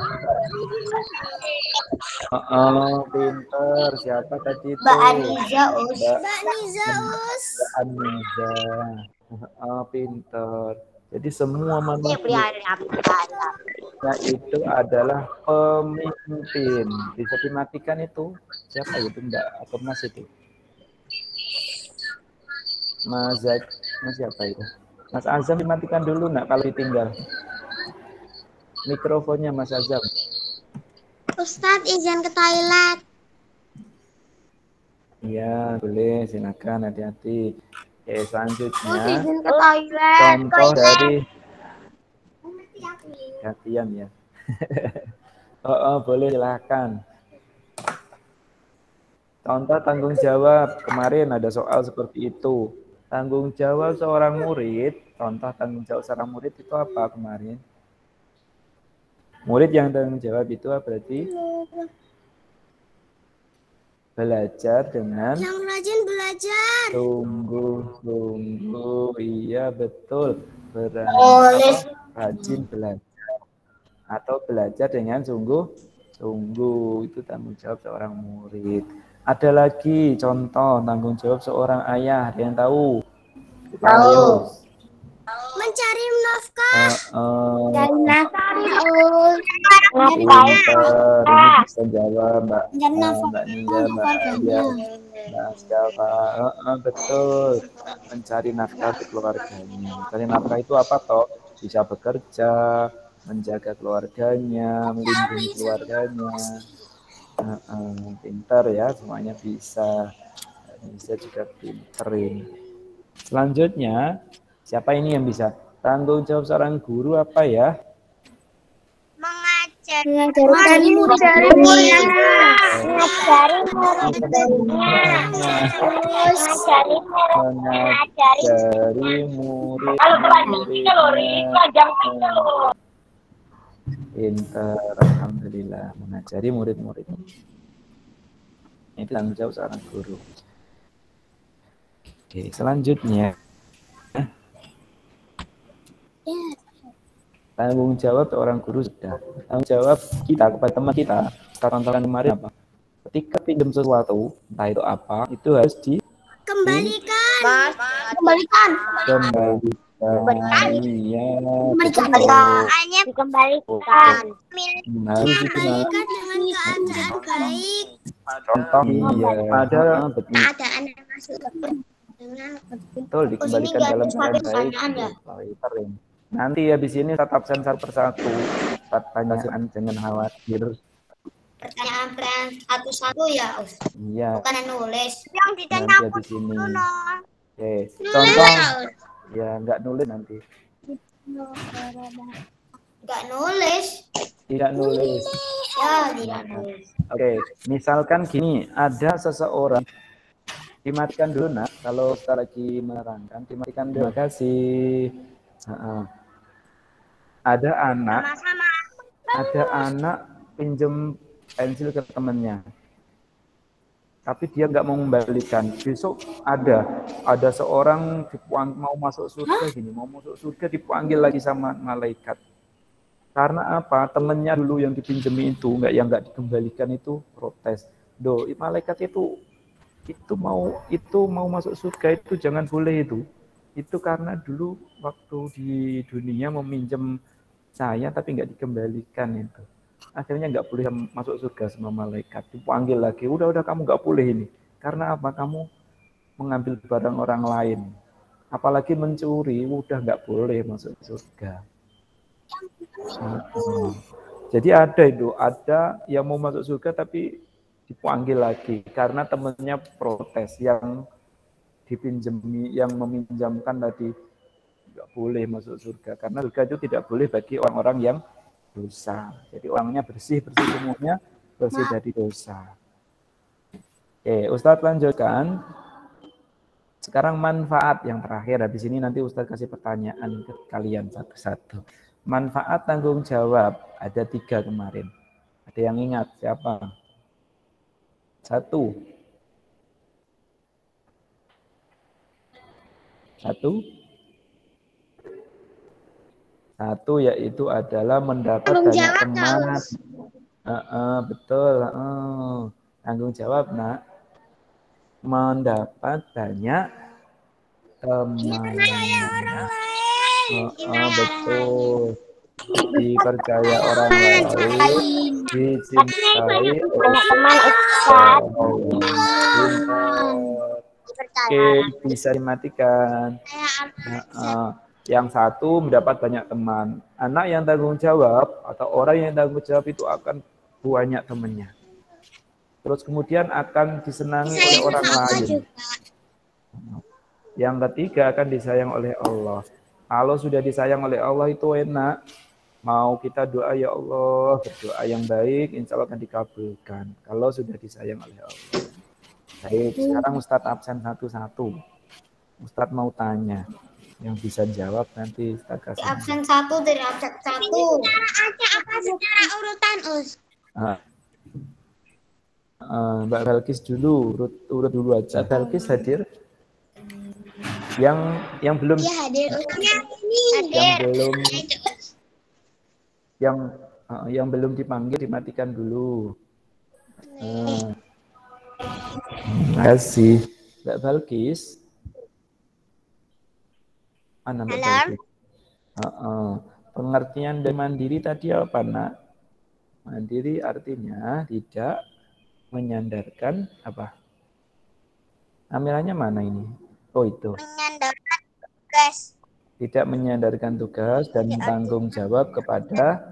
Pinter. Siapa tadi itu? Mbak Aniza, Us. Mbak Aniza. Pinter. Jadi semua manusia itu adalah pemimpin. Bisa dimatikan itu. Siapa itu Mbak atau Mas itu? Mas siapa itu? Mas Azam dimatikan dulu nak kalau ditinggal. Mikrofonnya Mas Azam. Ustadz izin ke toilet. Iya, boleh, silakan, hati-hati. Oke, selanjutnya Izin ke toilet. contoh dari gantian ya. Boleh, silakan. Contoh tanggung jawab. Kemarin ada soal seperti itu. Tanggung jawab seorang murid, contoh tanggung jawab seorang murid itu apa kemarin? Murid yang tanggung jawab itu berarti belajar dengan yang rajin belajar. Sungguh-sungguh, iya betul. Rajin belajar atau belajar dengan sungguh-sungguh, itu tanggung jawab seorang murid. Ada lagi contoh tanggung jawab seorang ayah, ada yang tahu? Tahu. Mencari nafkah. Dari nafkah, Ini bisa jawab Mbak Ningga, Mbak Alia, Mbak Syafa. Betul, mencari nafkah untuk keluarganya. Mencari nafkah itu apa toh? Bisa bekerja, menjaga keluarganya, melindungi keluarganya. Pintar ya, semuanya bisa. Bisa juga pinterin. Selanjutnya, siapa ini yang bisa? Tanggung jawab seorang guru apa ya? Mengajar. Mengajari murid-muridnya. Mengajari murid-muridnya. Mengajari murid-muridnya. Pintar, alhamdulillah. Mengajari murid-muridnya. Itu tanggung jawab seorang guru. Oke, selanjutnya tanggung jawab seorang guru sudah. Tanggung jawab kita kepada teman kita. Contohkan kemarin apa? Ketika pinjam sesuatu, entah itu apa, itu harus Kembalikan. Hanya dikembalikan. Harus Kembalikan dengan keadaan baik. Contoh ada Keadaan yang masuk betul dikembalikan dalam keadaan baik. Nanti habis ini tetap sensor persatu. Pertanyaan jangan khawatir. Pertanyaan satu-satu ya, Us. Iya. Bukan nulis. yang Nanti ditanya habis ini. dulu. Oke. Contoh. Ya nggak nulis nanti. Enggak nulis. Tidak nulis. Ya, tidak nulis. Oke. Misalkan gini, ada seseorang. Dimatikan dulu nak. Kalau kita lagi menerangkan, dimatikan dulu. Terima kasih. Ada anak pinjem pensil ke temannya, tapi dia nggak mau membalikan. Besok ada seorang mau masuk surga mau masuk surga dipanggil lagi sama malaikat. Karena apa? Temannya dulu yang dipinjemi itu nggak dikembalikan itu protes. Malaikat itu mau masuk surga itu jangan boleh itu. Itu karena dulu waktu di dunia meminjam saya tapi nggak dikembalikan itu. Akhirnya nggak boleh masuk surga sama malaikat. Dipanggil lagi, udah kamu nggak boleh ini. Karena apa? Kamu mengambil barang orang lain. Apalagi mencuri, udah nggak boleh masuk surga. Jadi ada yang mau masuk surga tapi dipanggil lagi. Karena temannya protes yang dipinjami, yang meminjamkan tadi nggak boleh masuk surga karena surga itu tidak boleh bagi orang-orang yang dosa. Jadi orangnya bersih semuanya, bersih dari dosa. Oke, Ustadz lanjutkan. Sekarang manfaat yang terakhir. Habis ini nanti Ustadz kasih pertanyaan ke kalian satu-satu. Manfaat tanggung jawab ada 3 kemarin. Ada yang ingat siapa? 1. Satu yaitu adalah mendapat banyak teman. Betul. Tanggung jawab nak. Mendapat banyak teman. Betul. Dipercaya orang lain. Dicintai oleh teman. Oke, bisa dimatikan. Yang satu mendapat banyak teman. Anak yang tanggung jawab atau orang yang tanggung jawab itu akan banyak temannya. Terus kemudian akan disenangi oleh orang lain. Yang ketiga akan disayang oleh Allah. Kalau sudah disayang oleh Allah itu enak. Mau kita doa ya Allah, berdoa yang baik, insya Allah akan dikabulkan. Kalau sudah disayang oleh Allah. Baik, sekarang Ustadz absen satu-satu. Ustadz mau tanya. Yang bisa jawab nanti Ustadz kasih. Absen 1 dari absen 1. Apa secara urutan, Us? Mbak Belkis dulu, urut dulu aja. Belkis hadir. Yang belum. Iya hadir. Yang belum dipanggil dimatikan dulu. Terima kasih. Mbak Belkis. Mana Mbak Belkis? Pengertian dari mandiri tadi apa, Nak? Mandiri artinya tidak menyandarkan apa? Amilannya mana ini? Oh itu. Menyandarkan tugas. Tidak menyandarkan tugas dan tanggung jawab kepada.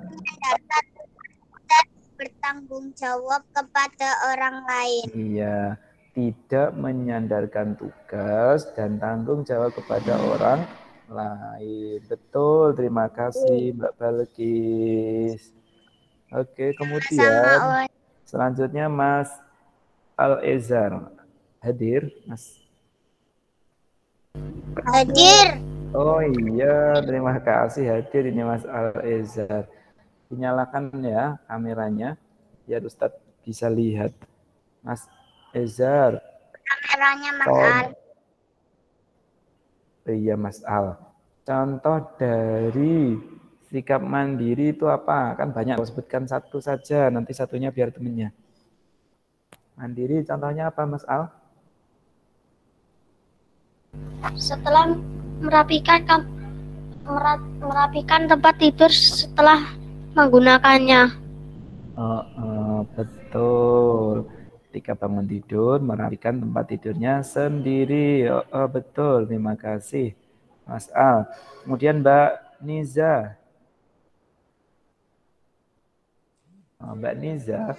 Bertanggung jawab kepada orang lain. Iya, tidak menyandarkan tugas dan tanggung jawab kepada orang lain. Betul, terima kasih Mbak Belkis. Oke, Sama kemudian Un. selanjutnya Mas Al-Ezar. Hadir, Mas. Hadir. Oh iya, terima kasih hadir ini Mas Al-Ezar. Dinyalakan ya kameranya, biar Ustadz bisa lihat. Mas Ezar. Kameranya Mas Con- Al. Iya Mas Al. Contoh dari sikap mandiri itu apa? Kan banyak, sebutkan satu saja, nanti satunya biar temennya. Mandiri contohnya apa Mas Al? Setelah merapikan tempat tidur setelah menggunakannya. Betul. Ketika bangun tidur, merapikan tempat tidurnya sendiri. Betul. Terima kasih, Mas Al. Kemudian Mbak Niza. Mbak Niza,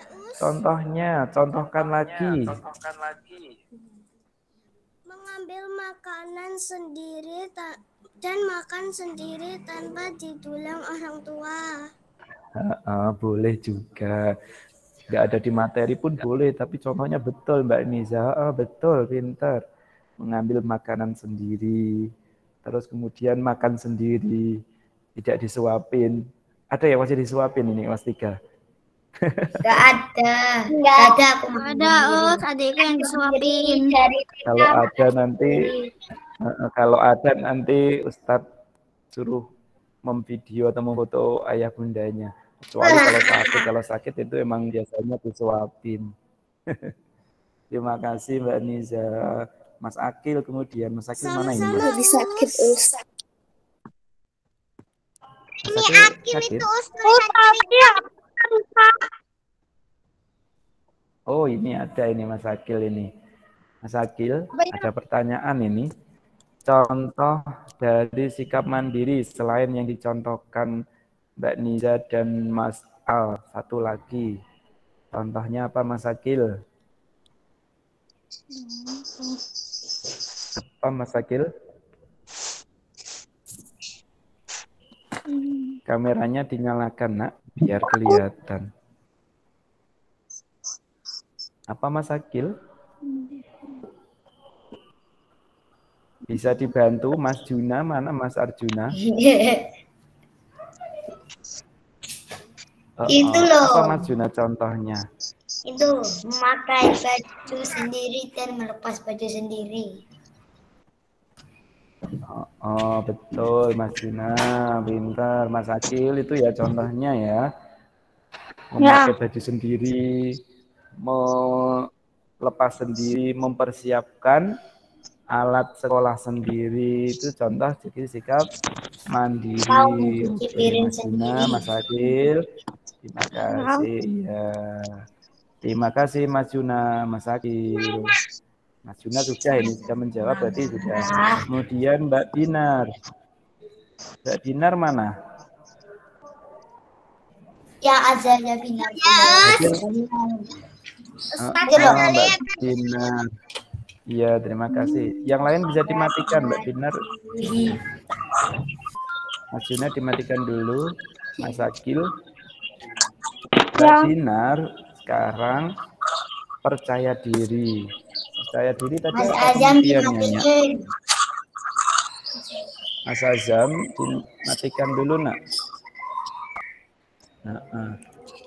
contohkan lagi. Mengambil makanan sendiri dan makan sendiri tanpa didulang orang tua. Boleh juga. Nggak ada di materi pun boleh, tapi contohnya betul Mbak Niza. Betul, pintar. Mengambil makanan sendiri, terus kemudian makan sendiri, tidak disuapin. Ada yang masih disuapin ini kelas 3? Nggak ada. Nggak ada. Aku Ada, adikku yang disuapin. Kalau ada nanti Ustadz suruh memvideo atau memfoto ayah bundanya. Kecuali kalau sakit itu emang biasanya disuapin. Terima kasih Mbak Niza. Mas Akil kemudian. Mas Akil mana ini? Lagi sakit, Ustaz. Ini Akil itu Oh, ini ada ini Mas Akil ini. Mas Akil, ada pertanyaan ini. Contoh dari sikap mandiri selain yang dicontohkan Mbak Niza dan Mas Al. Satu lagi. Contohnya apa Mas Akil? Apa Mas Akil? Kameranya dinyalakan, Nak, biar kelihatan. Apa Mas Akil? Bisa dibantu Mas Juna, mana Mas Arjuna? Itu loh. Apa Mas Juna contohnya? Itu memakai baju sendiri dan melepas baju sendiri. Betul Mas Juna, pintar. Mas Akil itu ya contohnya ya. Memakai baju sendiri, melepas sendiri, mempersiapkan alat sekolah sendiri, itu contoh jadi sikap mandiri. Mas Juna, Mas Akil, terima kasih ya. Terima kasih Mas Juna, Mas Akil. Mas Juna sudah ini sudah menjawab, berarti sudah. Kemudian Mbak Dinar. Mbak Dinar mana? Ya, azalnya Binar. Mbak Dinar. Iya, terima kasih. Yang lain bisa dimatikan, Mbak Dinar. Mas Juna dimatikan dulu. Mas Akil. Mbak Dinar, sekarang percaya diri. Percaya diri tadi kemudian nyanyi. Mas Azam, dimatikan dulu, Nak.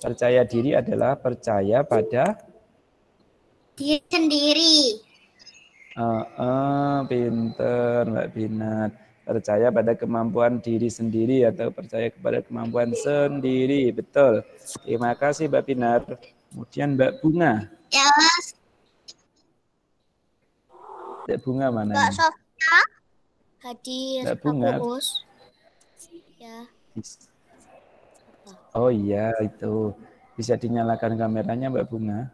Percaya diri adalah percaya pada diri sendiri. Pinter Mbak Binat. Percaya pada kemampuan diri sendiri atau percaya kepada kemampuan sendiri. Betul. Terima kasih Mbak Binat. Kemudian Mbak Bunga. Ya, Mbak Bunga mana? Mbak Sofia. Hadir. Mbak Bunga. Ya. Oh iya, itu. Bisa dinyalakan kameranya Mbak Bunga.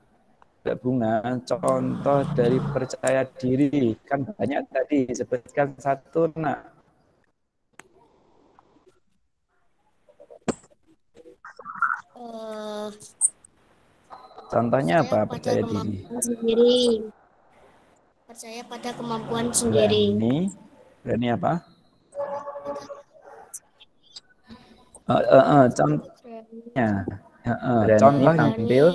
Mbak Bunga, contoh dari percaya diri. Kan banyak tadi, sebutkan satu, Nak. Contohnya apa percaya diri? Percaya pada kemampuan sendiri. Berani apa? Contohnya Contoh tampil.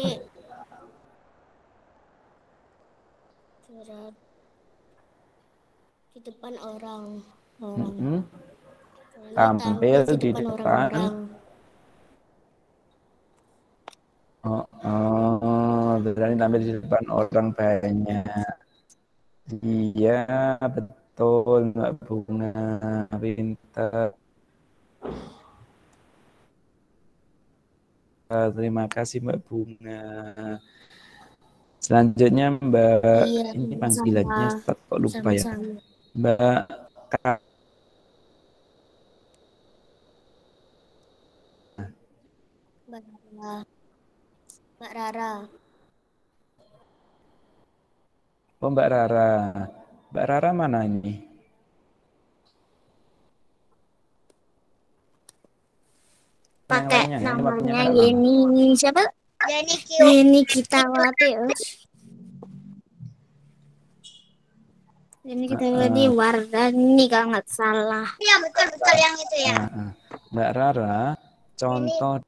Di depan orang. Tampil di depan. Berani tampil di depan orang banyak. Iya, betul Mbak Bunga, pintar. Terima kasih Mbak Bunga. Selanjutnya Mbak, ini panggilannya kok lupa ya. Mbak Rara. Oh Mbak Rara. Mbak Rara mana ini? Pakai namanya Yeni. Siapa? Yeni Kitawati. Yeni Kitawati Wardani kalau nggak salah. Iya betul yang itu ya. Mbak Rara, contoh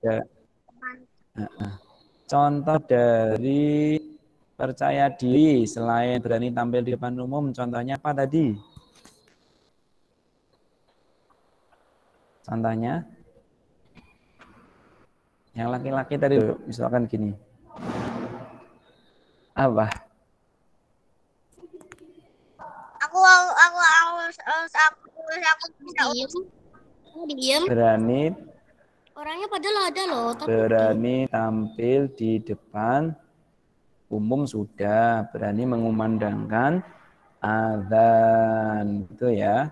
dari percaya diri selain berani tampil di depan umum, contohnya apa tadi? Contohnya? Yang laki-laki tadi, misalkan gini. Apa? Aku Diam. Berani. Orangnya padahal ada loh. Tapi berani tampil di depan umum sudah. Berani mengumandangkan azan. Itu ya.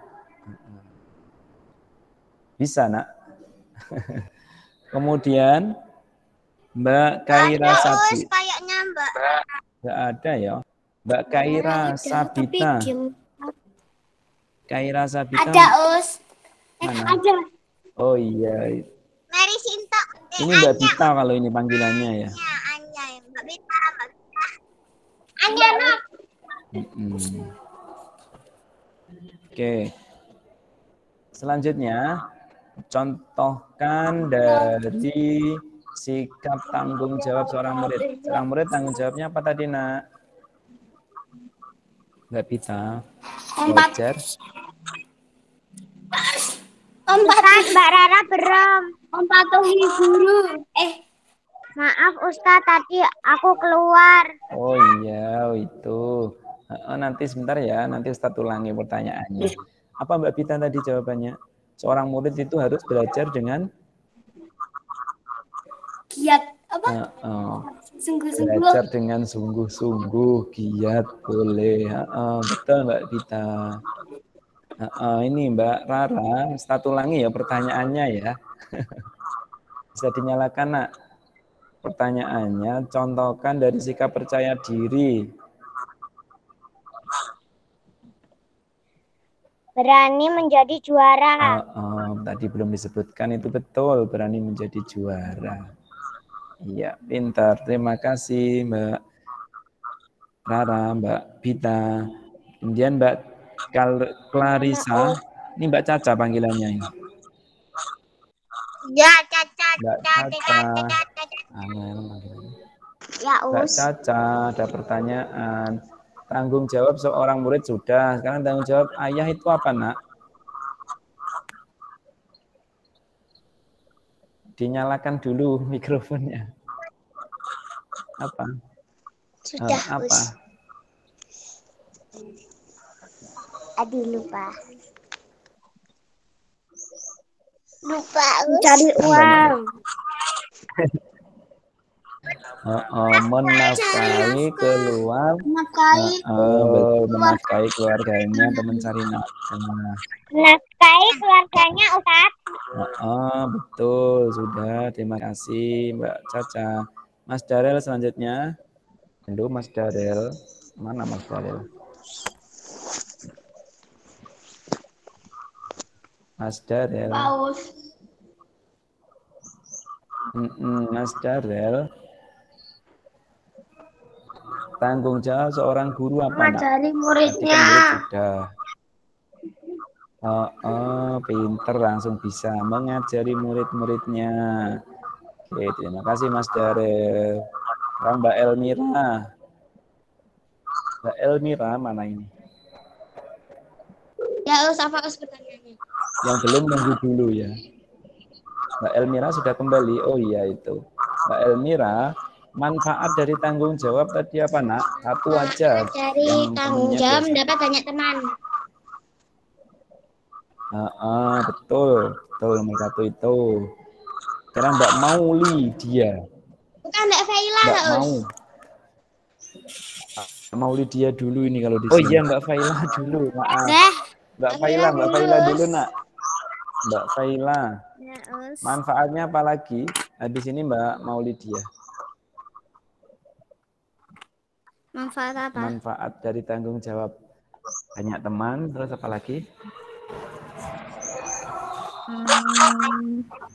Bisa nak. Kemudian Mbak Kaira Sabita. Kayaknya Mbak. Nggak ada ya. Mbak Kaira Sabita. Kaira Sabita. Ada Us. Mana? Ada. Oh iya. Mary Sinta. Ini Mbak Bita kalau ini panggilannya ya. Anya, Mbak Bita. Anya, nak. Oke. Selanjutnya, contohkan dari sikap tanggung jawab seorang murid. Seorang murid tanggung jawabnya apa tadi, nak? Mbak Bita. Belajar. Ustaz, Mbak Rara belum. Mematuhi guru. Maaf Ustaz, tadi aku keluar. Oh iya, itu. Nanti sebentar ya, nanti Ustaz ulangi pertanyaannya. Apa Mbak Bita tadi jawabannya? Seorang murid itu harus belajar dengan giat apa? Sungguh-sungguh. Belajar dengan sungguh-sungguh, giat, boleh. Betul Mbak Bita. Ini Mbak Rara, Ustaz ulangi ya pertanyaannya ya. Bisa dinyalakan nak. Pertanyaannya, contohkan dari sikap percaya diri. Berani menjadi juara. Tadi belum disebutkan, itu betul, berani menjadi juara. Iya, pintar. Terima kasih Mbak Rara, Mbak Bita. Kemudian Mbak Clarissa. Ini Mbak Caca panggilannya ini. Ya, Caca. Mbak Caca. Ya, Mbak Caca, ada pertanyaan. Tanggung jawab seorang murid sudah. Sekarang tanggung jawab ayah itu apa, nak? Dinyalakan dulu mikrofonnya. Apa? Sudah, apa? Aduh, lupa. Cari uang. Menafkahi keluar. Menafkahi keluarganya atau mencari nafkah. Menafkahi keluarganya, Ustaz. Betul, sudah. Terima kasih Mbak Caca. Mas Darel selanjutnya. Halo Mas Darel. Mana Mas Darel? Mas Darel. Mas Darel. Tanggung jawab seorang guru apa, nak? Mengajari muridnya. Sudah. Pinter, langsung bisa mengajari murid-muridnya. Oke, terima kasih Mas Darel. Sekarang Mbak Elmira. Mbak Elmira mana ini? Ya, apa pertanyaannya? Yang belum nunggu dulu ya. Mbak Elmira sudah kembali. Oh iya itu. Mbak Elmira, manfaat dari tanggung jawab tadi apa nak? Satu aja. Dari tanggung jawab mendapat banyak teman. Betul, betul nomor satu itu. Sekarang Mbak Mauli dia. Bukan Mbak Faila, Mbak Mauli dia dulu ini kalau di sini. Oh iya Mbak Faila dulu, maaf. Mbak Faila dulu nak. Mbak Faila. Ya, Manfaatnya apa lagi? Habis ini Mbak Mauli dia. Manfaat apa? Manfaat dari tanggung jawab banyak teman, terus apa lagi?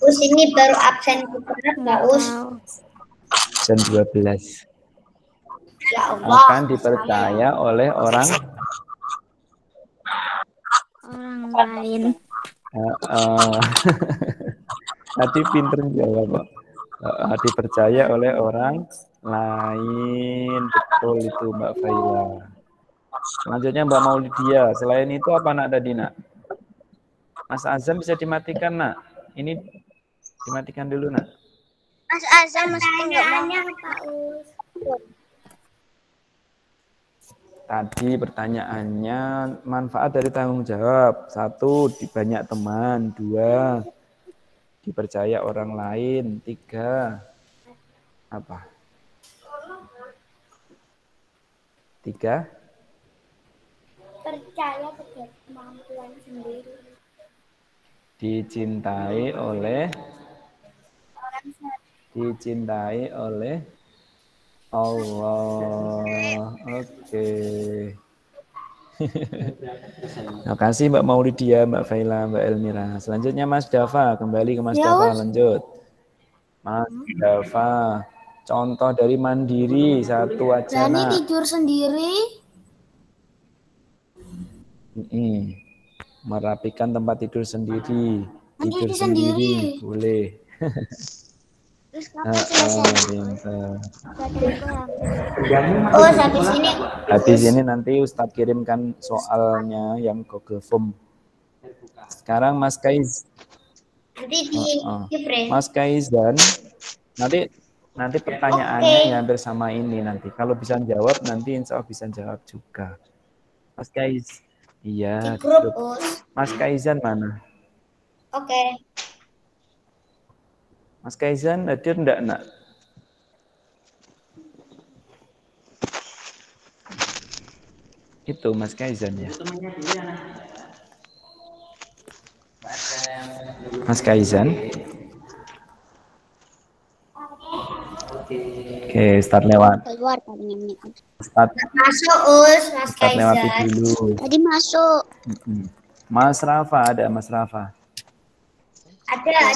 Us ini baru absen berat nggak Us? Absen 12. Ya Allah. Akan dipercaya oleh orang lain. Tadi pinter jawab kok. Dipercaya oleh orang lain. Betul itu Mbak Faila. Selanjutnya Mbak Maulidia. Selain itu apa nak tadi nak? Mas Azam bisa dimatikan nak. Ini dimatikan dulu nak. Mas Azam mesti nggak mau. Tadi pertanyaannya manfaat dari tanggung jawab. 1, di banyak teman. 2, dipercaya orang lain. 3, apa? 3, Percaya pada kemampuan sendiri. Dicintai oleh Allah. Oke. Terima kasih Mbak Maulidia, Mbak Faila, Mbak Elmira. Selanjutnya Mas Dava, kembali ke Mas Dava, lanjut. Mas Dava, contoh dari mandiri satu aja. Dani tidur sendiri. Merapikan tempat tidur sendiri. Tidur sendiri, boleh. Terus kapan selesai? Habis ini nanti Ustadz kirimkan soalnya yang Google Form. Sekarang Mas Kaiz. Mas Kaizan, nanti pertanyaannya hampir sama ini nanti. Kalau bisa jawab nanti insya Allah bisa jawab juga. Mas Kaiz. Iya. Mas Kaizan mana? Oke. Mas Kaizan hadir enggak, nak? Itu Mas Kaizan ya. Mas Kaizan. Oke, start lewat. Start masuk Us, Mas start Kaizan. lewati dulu. Tadi masuk. Mas Rafa, ada Mas Rafa? Ada.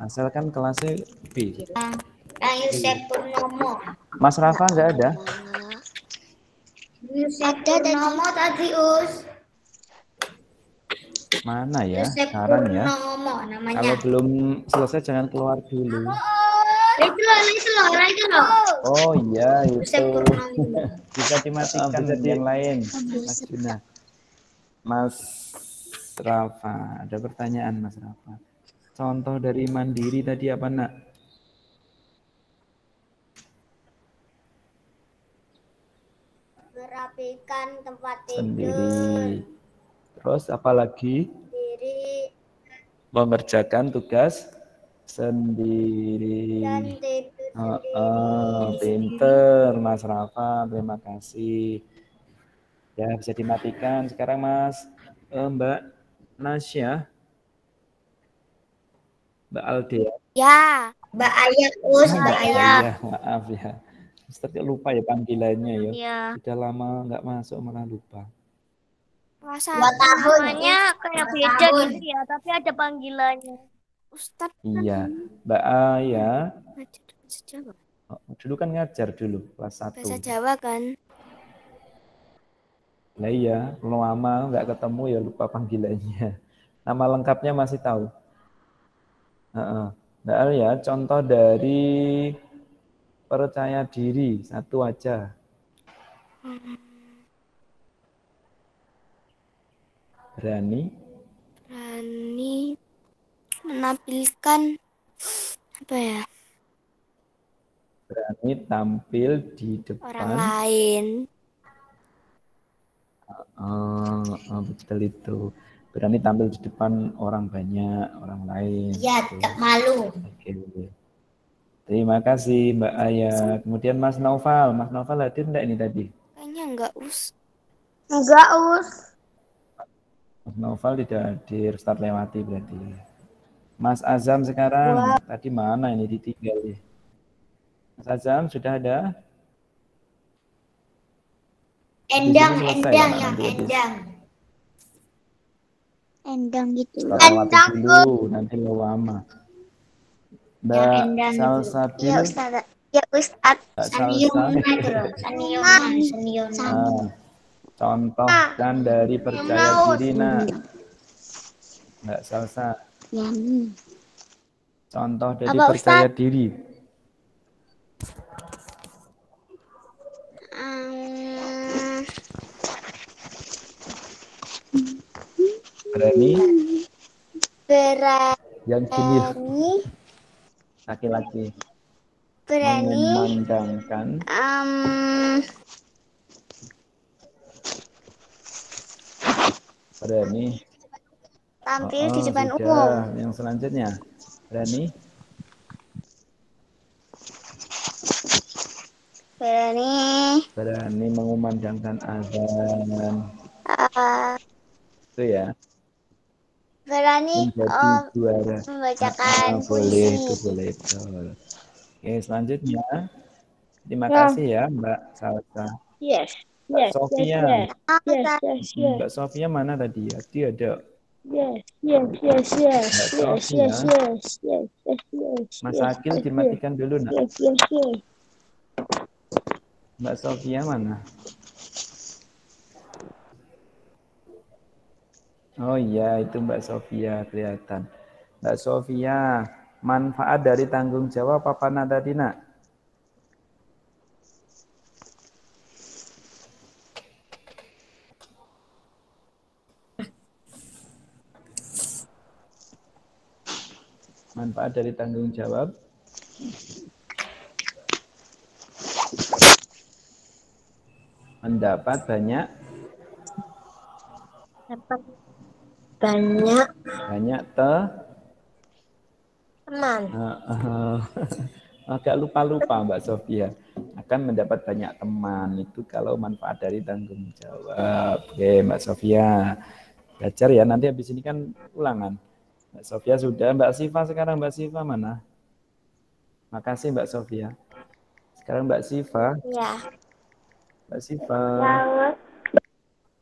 Asalkan kelasnya B. Kang Yusef Purnomo. Mas Rafa enggak ada? Yusef Purnomo tadi Us. Mana ya? Yusef Sekarang ya. Purnomo namanya. Kalau belum selesai jangan keluar dulu. Itu loh. Oh iya, Yusef itu. Purnomo. Bisa dimatikan yang lain. Mas Juna. Mas Rafa, ada pertanyaan Mas Rafa. Contoh dari mandiri tadi apa nak? Merapikan tempat tidur. Sendiri. Terus apa lagi? Sendiri. Mengerjakan tugas sendiri. Dan tidur sendiri. Pinter Mas Rafa, terima kasih. Ya bisa dimatikan. Sekarang Mas Mbak Nasya. Mbak Aldea. Ya. Mbak Ayah Us, Mbak Ayah. Ya, maaf ya. Ustaz lupa ya panggilannya ya. Iya. Sudah lama nggak masuk malah lupa. Rasa 2 tahun. namanya kayak beda gitu ya, tapi ada panggilannya. Ustadz. Iya, Mbak Aya. Bahasa Jawa. Dulu kan ngajar dulu kelas 1. Bahasa Jawa kan. Nah iya, lama nggak ketemu ya lupa panggilannya. Nama lengkapnya masih tahu? Mbak Al ya, contoh dari percaya diri satu aja. Berani Menampilkan apa ya? Berani tampil di Orang depan lain. betul itu. Berani tampil di depan orang banyak, orang lain. Ya, tak malu. Oke. Terima kasih Mbak Aya. Kemudian Mas Naufal. Mas Naufal hadir enggak ini tadi? Kayaknya enggak, Us. Enggak, Us. Mas Naufal tidak hadir, start lewati berarti. Mas Azam sekarang, tadi mana ini ditinggal ya? Mas Azam sudah ada? Endang, selesai, endang, Pak, yang nanti habis. endang. Endang gitu. Lewati dulu, nanti lama. Mbak Salsabil. Ya, Ustaz. Ya, Ustaz. Mbak Salsa. Sanionan. Contohkan dari percaya diri, nak. Mbak Salsa. Ya, nih. Contoh dari Apa, percaya Ustaz? diri. Berani. Yang gini. Laki-laki. Mengumandangkan. Berani. Tampil di depan sudah. umum. Yang selanjutnya. Berani. Berani mengumandangkan azan. Itu ya. Berani Menjadi juara. membacakan Boleh, puisi. itu boleh. Betul. Oke, selanjutnya. Terima kasih ya Mbak Salsa. Yes. Mbak Yes. Sofia. Yes. Yes. Yes. Yes. Mbak Sofia mana tadi ya? Dia ada. Yes. Yes. Yes. Yes. Mbak Yes. Sofia. Yes. Yes. Yes. Yes. Yes. Mas Yes. Akil dimatikan dulu, nak. Yes. Yes. Yes. Mbak Sofia mana? Oh iya, itu Mbak Sofia kelihatan. Mbak Sofia, manfaat dari tanggung jawab apa tadi, nak? Manfaat dari tanggung jawab? Mendapat banyak teman. Agak lupa-lupa Mbak Sofia. Akan mendapat banyak teman. Itu kalau manfaat dari tanggung jawab. Oke, Mbak Sofia. Belajar ya, nanti habis ini kan ulangan. Mbak Sofia sudah. Mbak Siva sekarang. Mbak Siva mana? Makasih Mbak Sofia. Sekarang Mbak Siva. Ya. Mbak Siva.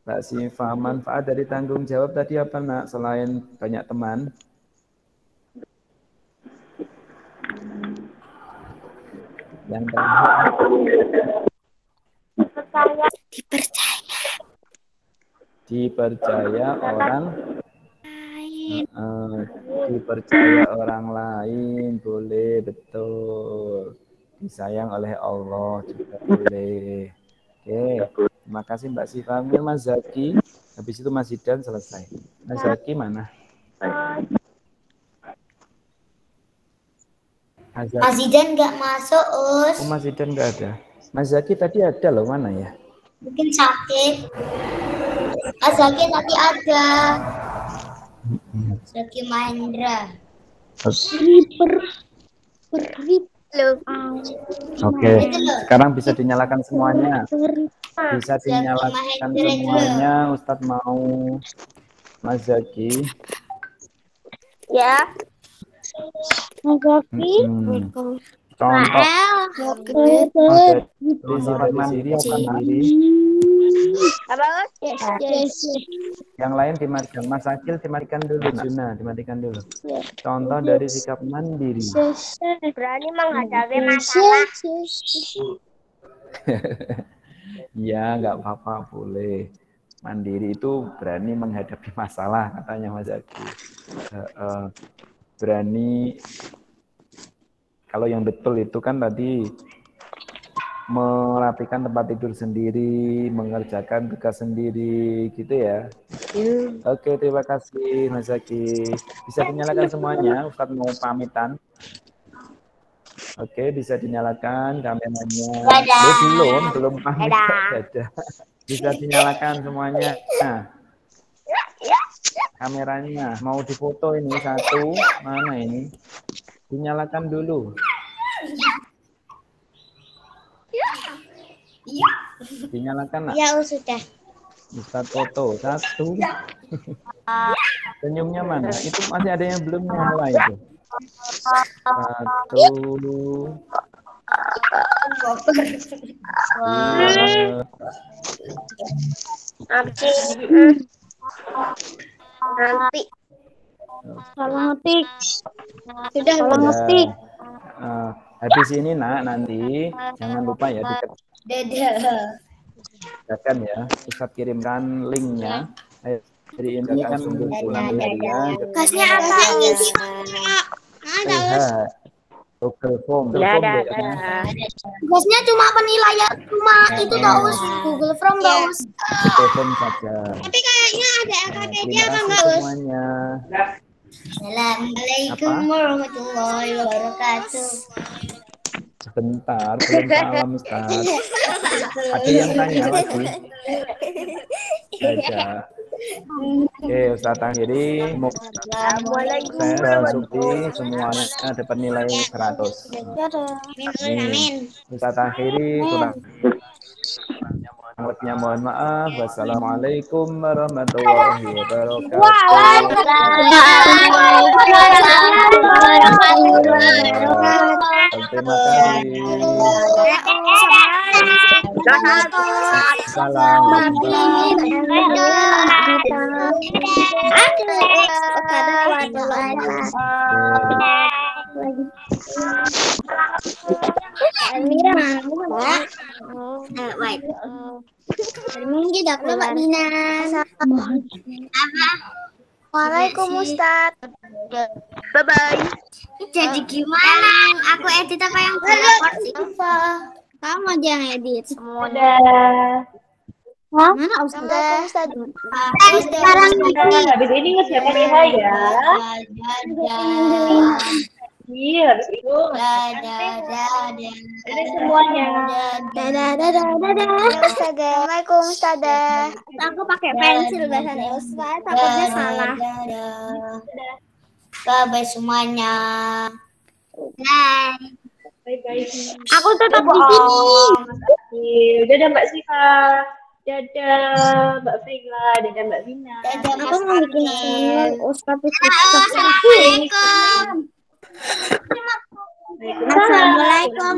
Mbak Siva, manfaat dari tanggung jawab tadi apa, nak? Selain banyak teman. Yang dipercaya orang lain. Dipercaya orang lain, boleh, betul. Disayang oleh Allah juga boleh. Oke, terima kasih Mbak Siva. Mas Zaki, habis itu Mas Zidan selesai. Mas Zaki mana? Mas Zidan nggak masuk, Us. Oh, Mas Zidan nggak ada. Mas Zaki tadi ada loh, mana ya? Mungkin sakit. Mas Zaki tadi ada. Zaki Mahendra. Oke, sekarang bisa dinyalakan semuanya. Bisa dinyalakan semuanya. Ustadz mau Mas Zaki. Ya. Mas Zaki. Contoh. Sifat mandiri apa mandiri? Yes. Yang lain dimatikan. Mas Akil dimatikan dulu. Juna dimatikan dulu. Contoh dari sikap mandiri. Berani menghadapi masalah. Ya, nggak apa-apa, boleh. Mandiri itu berani menghadapi masalah, katanya Mas Akil. berani. Kalau yang betul itu kan tadi merapikan tempat tidur sendiri, mengerjakan tugas sendiri, gitu ya. Oke, terima kasih Mas Zaki. Bisa dinyalakan semuanya, Ustadz mau pamitan. Oke, bisa dinyalakan kameranya. Belum pamit. Dadah. Bisa dinyalakan semuanya. Nah, kameranya mau difoto ini satu, mana ini? Dinyalakan dulu. Dinyalakan nak? Ya sudah. Ustadz foto satu. Senyumnya mana? Itu masih ada yang belum nyala itu. Satu. Nanti. Salam tik. Sudah. Salam tik. Habis ini nak nanti jangan lupa ya dikerjakan ya. Ustadz kirimkan linknya. Jadi ini kan pulang harian. Kasnya apa? Google Form. Tugasnya cuma penilaian, cuma itu tau Google Form tau. Google Form saja. Tapi kayaknya ada LKP-nya apa enggak, Us? Semuanya. Assalamualaikum warahmatullahi wabarakatuh. Sebentar, belum salam Ustaz. Ada yang tanya lagi? Ada. Oke, Ustaz akhiri. Saya Sukti, semuanya dapat nilai 100. Amin. Ustaz akhiri, kurang lebihnya mohon maaf. Wassalamualaikum warahmatullahi wabarakatuh. Terima kasih. Salam. Mungkin aku Mbak Minan. Waalaikumsalam Ustaz. Bye bye. Jadi gimana? Aku edit apa yang berlapor sih? Kamu aja yang edit. Udah. Mana Ustaz? Sekarang Habis ini ngerjakan IH ya. Iya, habis itu. Ini semuanya. Assalamualaikum Ustazah. Aku pakai pensil biasanya Ustaz, takutnya salah. Bye semuanya. Bye-bye. Aku tetap di sini. Mas Akil. Dadah Mbak Siva. Dadah Mbak Fegla. Dadah Mbak Vina. Aku mau bikin channel Ustaz itu. Assalamualaikum.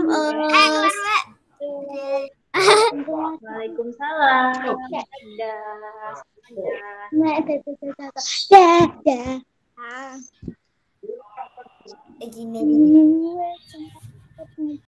Waalaikumsalam. Dadah. Dadah.